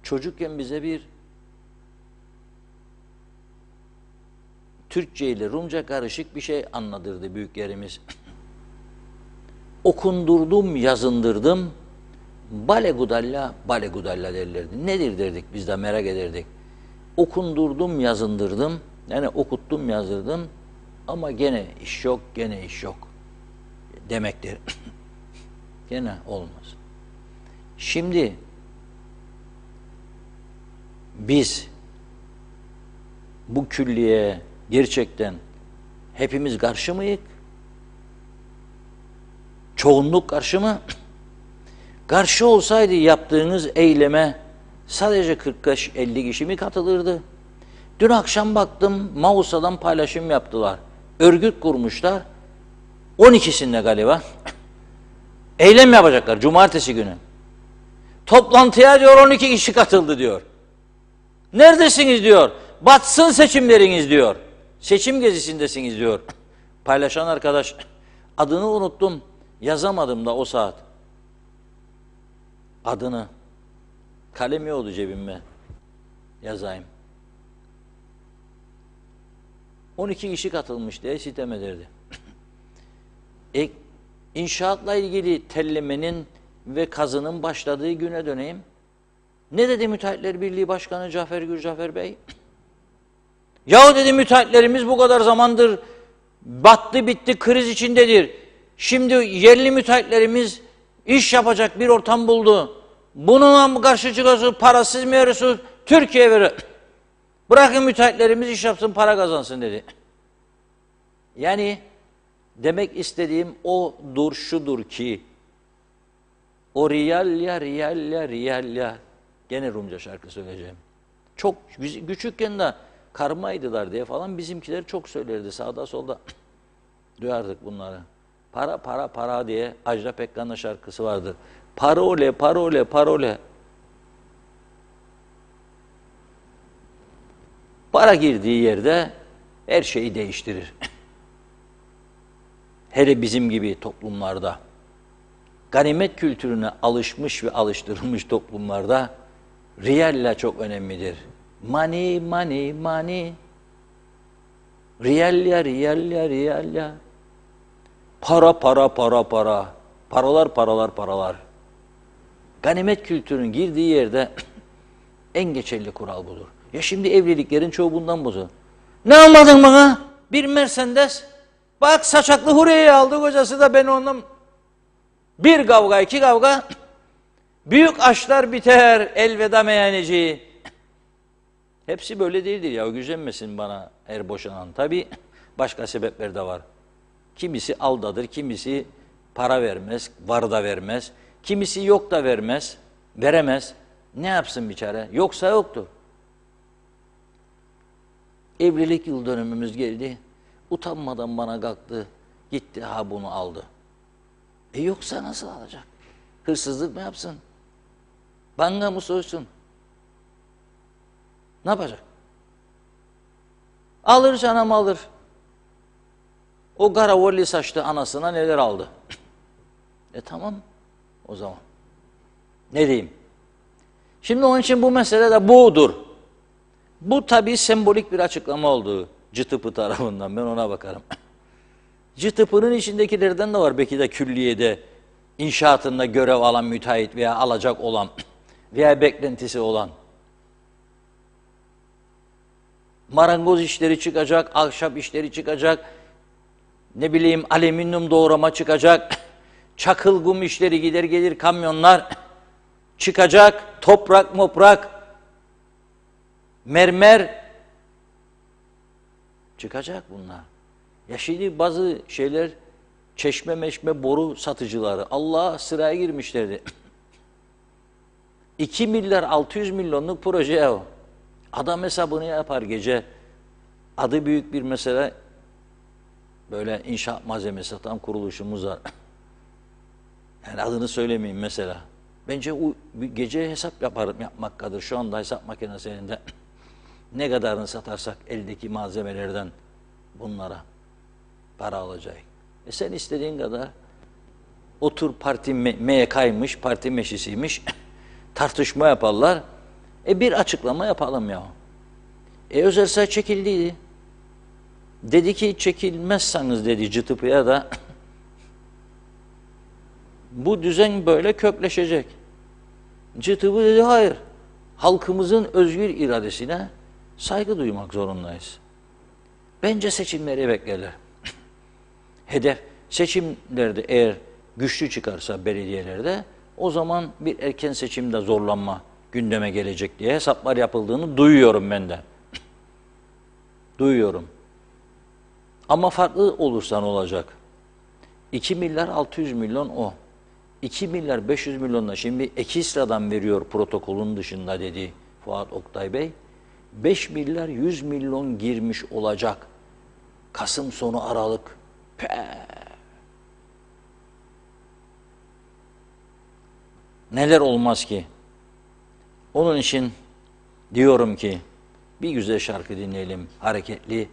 Çocukken bize bir Türkçe ile Rumca karışık bir şey anlatırdı büyüklerimiz. Okundurdum, yazındırdım, bale gudalla derlerdi. Nedir derdik biz de merak ederdik. Okundurdum, yazındırdım, yani okuttum, yazdırdım ama gene iş yok demektir. Gene olmaz. Şimdi biz bu külliye gerçekten hepimiz karşı mıyız? Çoğunluk karşı mı? Karşı olsaydı yaptığınız eyleme sadece 40-50 kişi mi katılırdı? Dün akşam baktım Mausa'dan paylaşım yaptılar. Örgüt kurmuşlar. 12'sinde galiba. Eylem yapacaklar cumartesi günü. Toplantıya diyor 12 kişi katıldı diyor. Neredesiniz diyor. Batsın seçimleriniz diyor. Seçim gezisindesiniz diyor. Paylaşan arkadaş, adını unuttum. Yazamadım da o saat. Adını. Kalem yoktu cebimde. Yazayım. 12 kişi katılmış diye sitem ederdi. İnşaatla ilgili tellemenin ve kazının başladığı güne döneyim. Ne dedi Müteahhitler Birliği Başkanı Cafer Gürcafer Bey? Yahu dedi, müteahhitlerimiz bu kadar zamandır battı bitti, kriz içindedir. Şimdi yerli müteahhitlerimiz iş yapacak bir ortam buldu. Bununla mı karşı çıkıyorsunuz? Parasız mı veriyorsunuz? Türkiye verir. Bırakın müteahhitlerimiz iş yapsın, para kazansın dedi. Yani demek istediğim odur, şudur ki o riyal. Gene Rumca şarkı söyleyeceğim. Çok küçükken de karmaydılar diye falan bizimkiler çok söylerdi sağda solda. Duyardık bunları. Para diye Ajda Pekkan'ın şarkısı vardır. Parole. Para girdiği yerde her şeyi değiştirir. Hele bizim gibi toplumlarda, ganimet kültürüne alışmış ve alıştırılmış toplumlarda riyalle çok önemlidir. Money, money, money. Riyalya, riyalya, riyalya. Para, para, para, para. Paralar, paralar, paralar. Ganimet kültürünün girdiği yerde en geçerli kural budur. Ya şimdi evliliklerin çoğu bundan bozuldu. Ne almadın bana? Bir Mercedes. Bak saçaklı Huriye'yi aldı, kocası da ben ondan. Bir kavga, iki kavga. Büyük aşklar biter, elveda meyhaneci. Hepsi böyle değildir ya, gücenmesin bana her boşanan. Tabii başka sebepler de var. Kimisi aldadır, kimisi para vermez, var da vermez. Kimisi yok da vermez, veremez. Ne yapsın biçare? Yoksa yoktu. Evlilik yıl dönümümüz geldi. Utanmadan bana kalktı, gitti ha bunu aldı. Yoksa nasıl alacak? Hırsızlık mı yapsın? Banka mı soysun? Ne yapacak? Alır canım alır. O garavolli saçlı anasına neler aldı? Tamam o zaman. Ne diyeyim? Şimdi onun için bu mesele de budur. Bu tabii sembolik bir açıklama oldu CTP tarafından. Ben ona bakarım. CTP'nın içindekilerden de var. Belki de külliyede inşaatında görev alan müteahhit veya alacak olan veya beklentisi olan. Marangoz işleri çıkacak, ahşap işleri çıkacak, ne bileyim alüminyum doğrama çıkacak, çakıl kum işleri gider gelir kamyonlar çıkacak, toprak moprak, mermer çıkacak bunlar. Ya şimdi bazı şeyler çeşme meşme boru satıcıları Allah sıraya girmişlerdi. 2 milyar 600 milyonluk proje o. Adam hesabını yapar gece. Adı büyük bir mesele. Böyle inşaat malzemesi satan kuruluşumuz var. Yani adını söylemeyeyim mesela. Bence o gece hesap yaparım yapmak kadar. Şu anda hesap makinesinde ne kadarını satarsak eldeki malzemelerden bunlara para alacak. Sen istediğin kadar otur parti MYK'ymış, parti meclisiymiş, tartışma yaparlar. Bir açıklama yapalım ya. Özel çekildiydi. Dedi ki çekilmezseniz dedi CTP'ye da bu düzen böyle kökleşecek. CTP dedi hayır. Halkımızın özgür iradesine saygı duymak zorundayız. Bence seçimleri beklerler. Hedef seçimlerde eğer güçlü çıkarsa belediyelerde o zaman bir erken seçimde zorlanma gündeme gelecek diye hesaplar yapıldığını duyuyorum ben de. Duyuyorum. Ama farklı olursa ne olacak? 2 milyar 600 milyon o. 2 milyar 500 milyonla şimdi iki sıradan veriyor protokolün dışında dedi Fuat Oktay Bey. 5 milyar 100 milyon girmiş olacak. Kasım sonu Aralık. Neler olmaz ki? Onun için diyorum ki bir güzel şarkı dinleyelim, hareketli.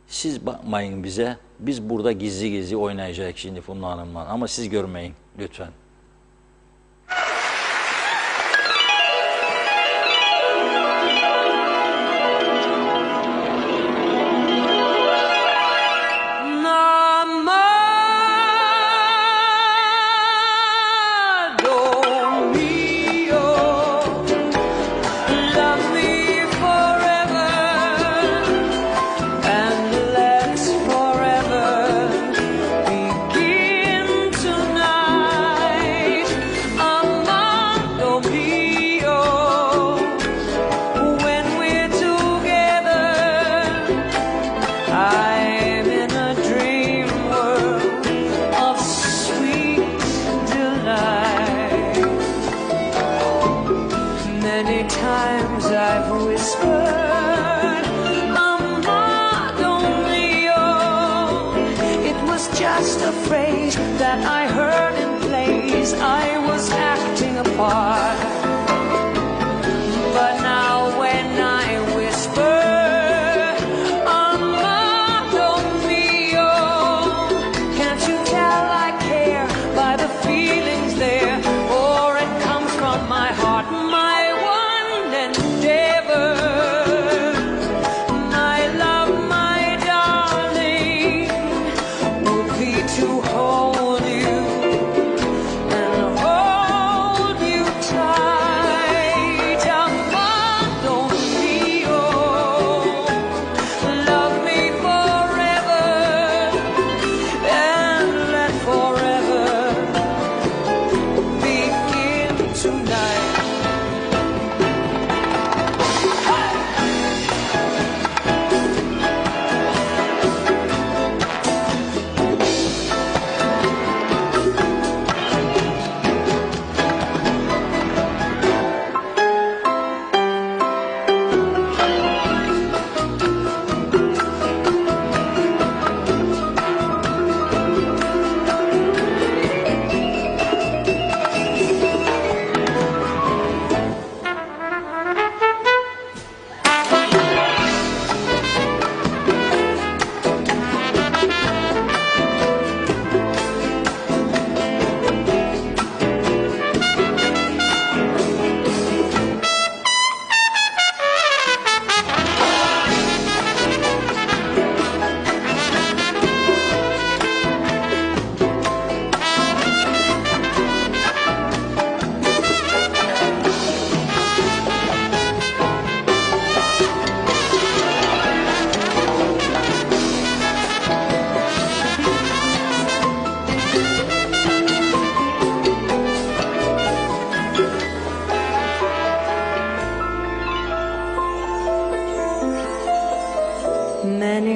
Siz bakmayın bize, biz burada gizli gizli oynayacağız şimdi Funda Hanım'la ama siz görmeyin lütfen. Just a phrase that I heard in plays I was acting a part. But now when I whisper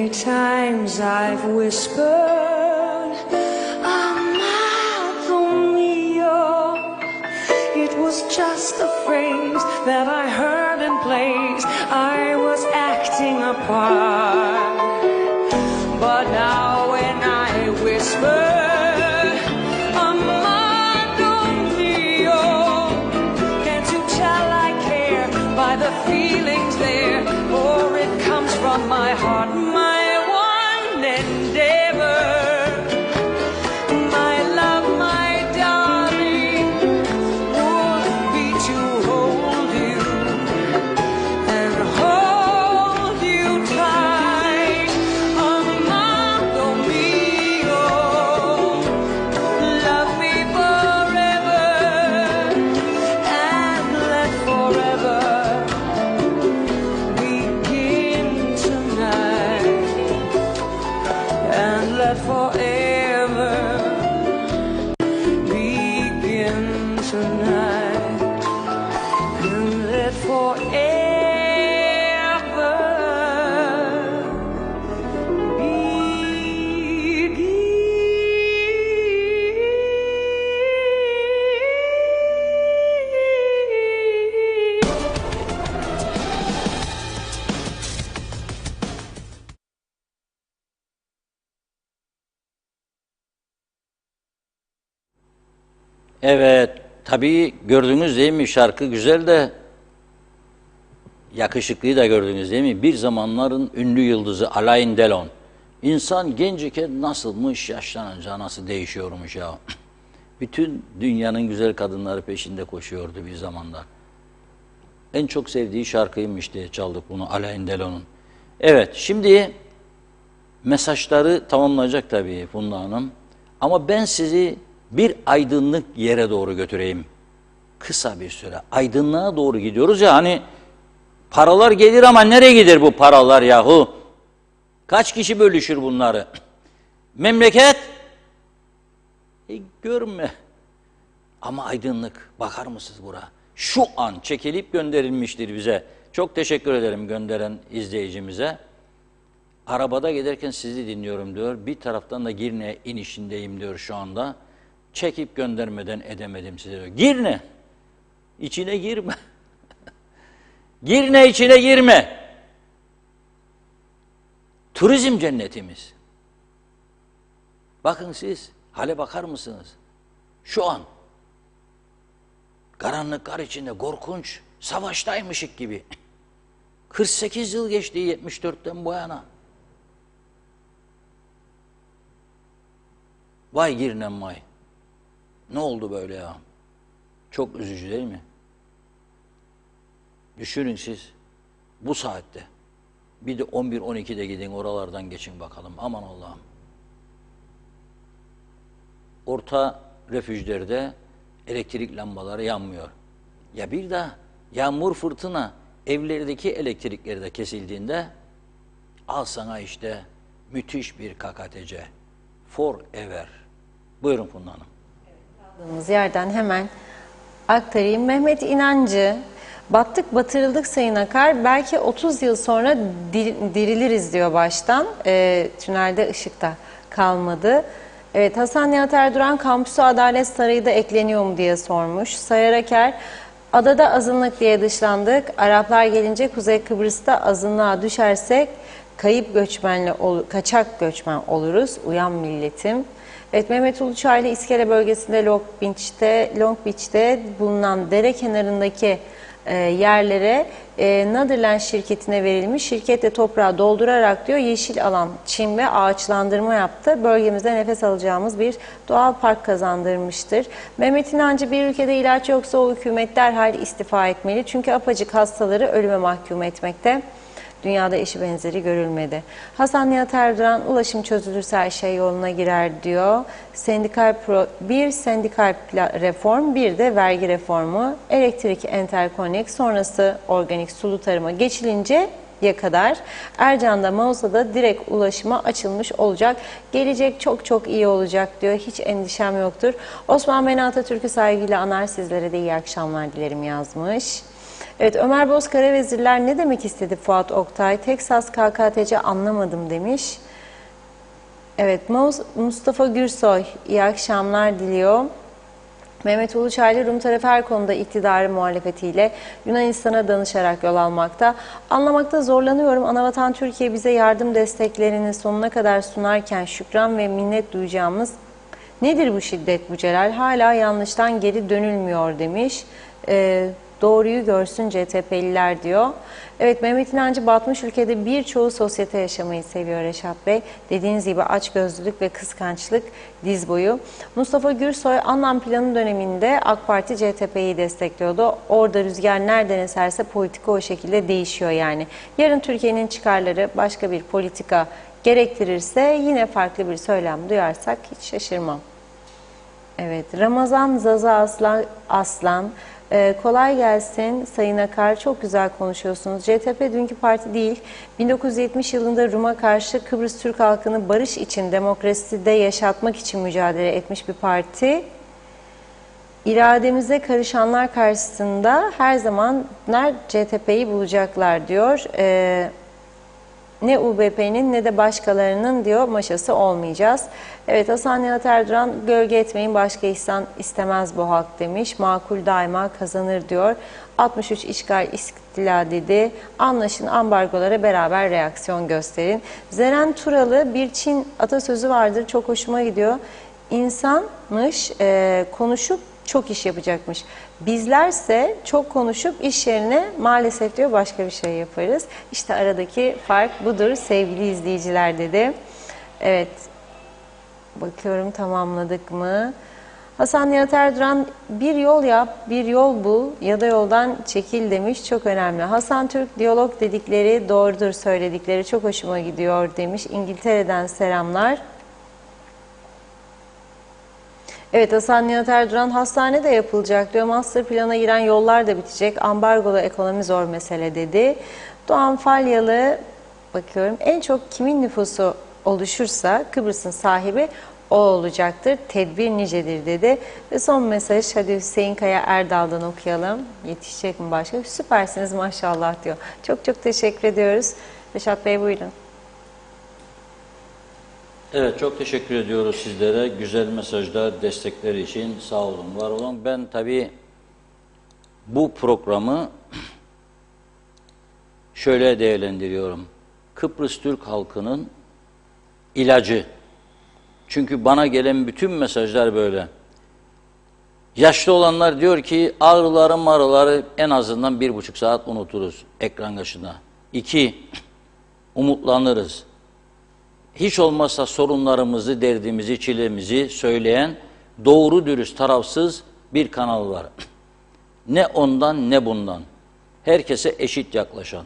Many times I've whispered, Amado mio. It was just a phrase that I heard in place. I was acting a part. But now when I whisper, Amado mio, can't you tell I care by the feelings there? Or it comes from my heart, my one endeavor. My love, my darling, would be to hold you and hold you tight. Amado mio, love me forever and let forever begin tonight, and let forever begin tonight, and let forever begin. Evet, tabii gördünüz değil mi? Şarkı güzel de yakışıklıyı da gördünüz değil mi? Bir zamanların ünlü yıldızı Alain Delon. İnsan gencken nasılmış, yaşlanınca nasıl değişiyormuş ya. Bütün dünyanın güzel kadınları peşinde koşuyordu bir zamanlar. En çok sevdiği şarkıymış diye çaldık bunu Alain Delon'un. Evet, şimdi mesajları tamamlayacak tabii Funda Hanım. Ama ben sizi bir aydınlık yere doğru götüreyim. Kısa bir süre. Aydınlığa doğru gidiyoruz ya, hani paralar gelir ama nereye gider bu paralar yahu? Kaç kişi bölüşür bunları? Memleket? Görme. Ama aydınlık. Bakar mısınız bura? Şu an çekilip gönderilmiştir bize. Çok teşekkür ederim gönderen izleyicimize. Arabada giderken sizi dinliyorum diyor. Bir taraftan da Girne inişindeyim diyor şu anda. Çekip göndermeden edemedim size diyor. Girne. İçine girme. Girne içine girme. Turizm cennetimiz. Bakın siz, hale bakar mısınız? Şu an karanlıklar içinde korkunç savaştaymışık gibi. 48 yıl geçti 74'ten bu yana. Vay Girnem vay. Ne oldu böyle ya? Çok üzücü değil mi? Düşünün siz bu saatte. Bir de 11-12'de gidin oralardan geçin bakalım. Aman Allah'ım. Orta refüjlerde elektrik lambaları yanmıyor. Ya bir de yağmur fırtına evlerdeki elektrikleri de kesildiğinde al sana işte müthiş bir KKTC. Forever. Buyurun Funda Hanım. Kaldığımız yerden hemen aktarayım. Mehmet İnancı, battık batırıldık Sayın Akar, belki 30 yıl sonra diriliriz diyor baştan. Tünelde ışık da kalmadı. Evet, Hasan Nihat Erduran, kampüsü Adalet Sarayı da ekleniyor mu diye sormuş. Sayar Aker, adada azınlık diye dışlandık. Araplar gelince Kuzey Kıbrıs'ta azınlığa düşersek kayıp göçmenle kaçak göçmen oluruz. Uyan milletim. Evet, Mehmet Uluçaylı, İskele bölgesinde Long Beach'te bulunan dere kenarındaki yerlere Netherland şirketine verilmiş. Şirket de toprağı doldurarak diyor yeşil alan, çim ve ağaçlandırma yaptı. Bölgemizde nefes alacağımız bir doğal park kazandırmıştır. Mehmet İnancı, bir ülkede ilaç yoksa o hükümet derhal istifa etmeli. Çünkü apacık hastaları ölüme mahkum etmekte. Dünyada eşi benzeri görülmedi. Hasan Nihat Erduran, ulaşım çözülürse her şey yoluna girer diyor. Bir sendikal reform, bir de vergi reformu, elektrik enterkonek sonrası organik sulu tarıma geçilince ya kadar Ercan'da, Mausa'da direkt ulaşıma açılmış olacak. Gelecek çok çok iyi olacak diyor. Hiç endişem yoktur. Osman Beni Atatürk'ü saygıyla anar, sizlere de iyi akşamlar dilerim yazmış. Evet, Ömer Bozkara vezirler ne demek istedi Fuat Oktay? Teksas KKTC anlamadım demiş. Evet, Mustafa Gürsoy iyi akşamlar diliyor. Mehmet Uluçaylı Rum tarafı her konuda iktidarı muhalefetiyle Yunanistan'a danışarak yol almakta. Anlamakta zorlanıyorum. Anavatan Türkiye bize yardım desteklerini sonuna kadar sunarken şükran ve minnet duyacağımız nedir bu şiddet bu Celal? Hala yanlıştan geri dönülmüyor demiş. Doğruyu görsün CTP'liler diyor. Evet, Mehmet İnancı batmış ülkede birçoğu sosyete yaşamayı seviyor Reşat Bey. Dediğiniz gibi açgözlülük ve kıskançlık diz boyu. Mustafa Gürsoy Annan planı döneminde AK Parti CTP'yi destekliyordu. Orada rüzgar nereden eserse politika o şekilde değişiyor yani. Yarın Türkiye'nin çıkarları başka bir politika gerektirirse yine farklı bir söylem duyarsak hiç şaşırmam. Evet, Ramazan Zaza Aslan. Kolay gelsin Sayın Akar, çok güzel konuşuyorsunuz. CTP dünkü parti değil, 1970 yılında Rum'a karşı Kıbrıs Türk halkını barış için, demokraside yaşatmak için mücadele etmiş bir parti. İrademize karışanlar karşısında her zaman CTP'yi bulacaklar diyor. Ne UBP'nin ne de başkalarının diyor maşası olmayacağız. Evet, Hasan Nihat Erduran gölge etmeyin başka ihsan istemez bu halk demiş. Makul daima kazanır diyor. 63 işgal istila dedi. Anlaşın, ambargolara beraber reaksiyon gösterin. Zeren Turalı bir Çin atasözü vardır, çok hoşuma gidiyor. İnsanmış konuşup çok iş yapacakmış. Bizlerse çok konuşup iş yerine maalesef diyor başka bir şey yaparız. İşte aradaki fark budur sevgili izleyiciler dedi. Evet. Bakıyorum tamamladık mı? Hasan Nihat Erduran bir yol yap, bir yol bul ya da yoldan çekil demiş. Çok önemli. Hasan Türk diyalog dedikleri doğrudur söyledikleri çok hoşuma gidiyor demiş. İngiltere'den selamlar. Evet, Hasan Nihat Erduran hastane de yapılacak diyor. Master plana giren yollar da bitecek. Ambargolu ekonomi zor mesele dedi. Doğan Falyalı bakıyorum en çok kimin nüfusu oluşursa Kıbrıs'ın sahibi o olacaktır. Tedbir nicedir dedi. Ve son mesaj hadi Hüseyin Kaya Erdal'dan okuyalım. Yetişecek mi başka? Süpersiniz maşallah diyor. Çok çok teşekkür ediyoruz. Reşat Bey buyurun. Evet, çok teşekkür ediyoruz sizlere. Güzel mesajlar, destekleri için sağ olun, var olun. Ben tabii bu programı şöyle değerlendiriyorum. Kıbrıs Türk halkının ilacı. Çünkü bana gelen bütün mesajlar böyle. Yaşlı olanlar diyor ki ağrıları marıları en azından 1,5 saat unuturuz ekran başında. 2, umutlanırız. Hiç olmazsa sorunlarımızı, derdimizi, çilemizi söyleyen doğru dürüst, tarafsız bir kanal var. Ne ondan ne bundan. Herkese eşit yaklaşan.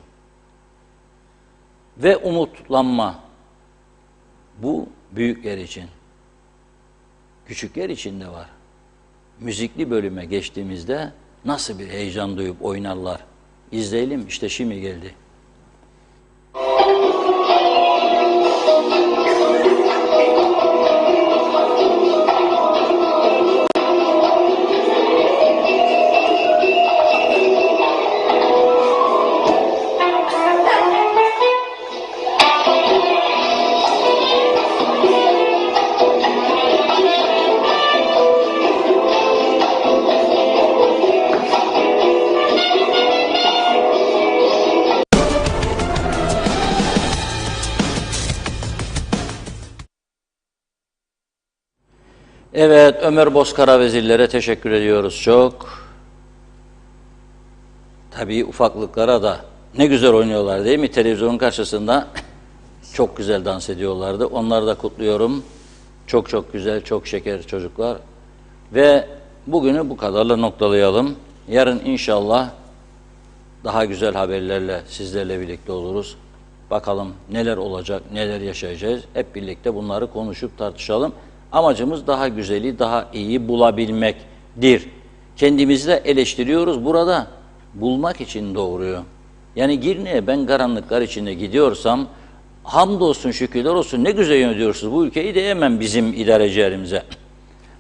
Ve umutlanma. Bu büyükler için. Küçükler için de var. Müzikli bölüme geçtiğimizde nasıl bir heyecan duyup oynarlar. İzleyelim, işte şimdi geldi. Evet, Ömer Bozkara vezirlere teşekkür ediyoruz çok. Tabii ufaklıklara da ne güzel oynuyorlar değil mi? Televizyonun karşısında çok güzel dans ediyorlardı. Onları da kutluyorum. Çok çok güzel, çok şeker çocuklar. Ve bugünü bu kadarla noktalayalım. Yarın inşallah daha güzel haberlerle sizlerle birlikte oluruz. Bakalım neler olacak, neler yaşayacağız. Hep birlikte bunları konuşup tartışalım. Amacımız daha güzeli, daha iyi bulabilmektir. Kendimizi de eleştiriyoruz. Burada bulmak için doğruyor. Yani Girne'ye ben karanlıklar içinde gidiyorsam, hamdolsun, şükürler olsun, ne güzel yönetiyorsunuz bu ülkeyi diyemem bizim idarecilerimize.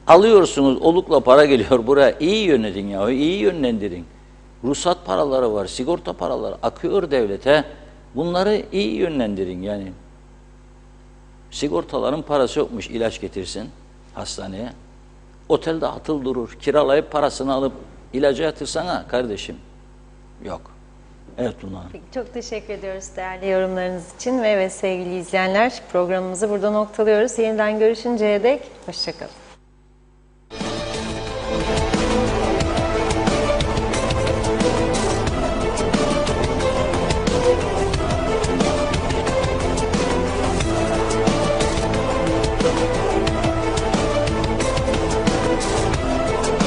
Alıyorsunuz, olukla para geliyor buraya, iyi yönetin ya, iyi yönlendirin. ruhsat paraları var, sigorta paraları akıyor devlete. Bunları iyi yönlendirin yani. Sigortaların parası yokmuş, ilaç getirsin hastaneye. Otelde atıl durur. Kiralayıp parasını alıp ilaca yatırsana kardeşim. Yok. Evet Funda Hanım. Peki, çok teşekkür ediyoruz değerli yorumlarınız için ve evet sevgili izleyenler, programımızı burada noktalıyoruz. Yeniden görüşünceye dek hoşça kalın.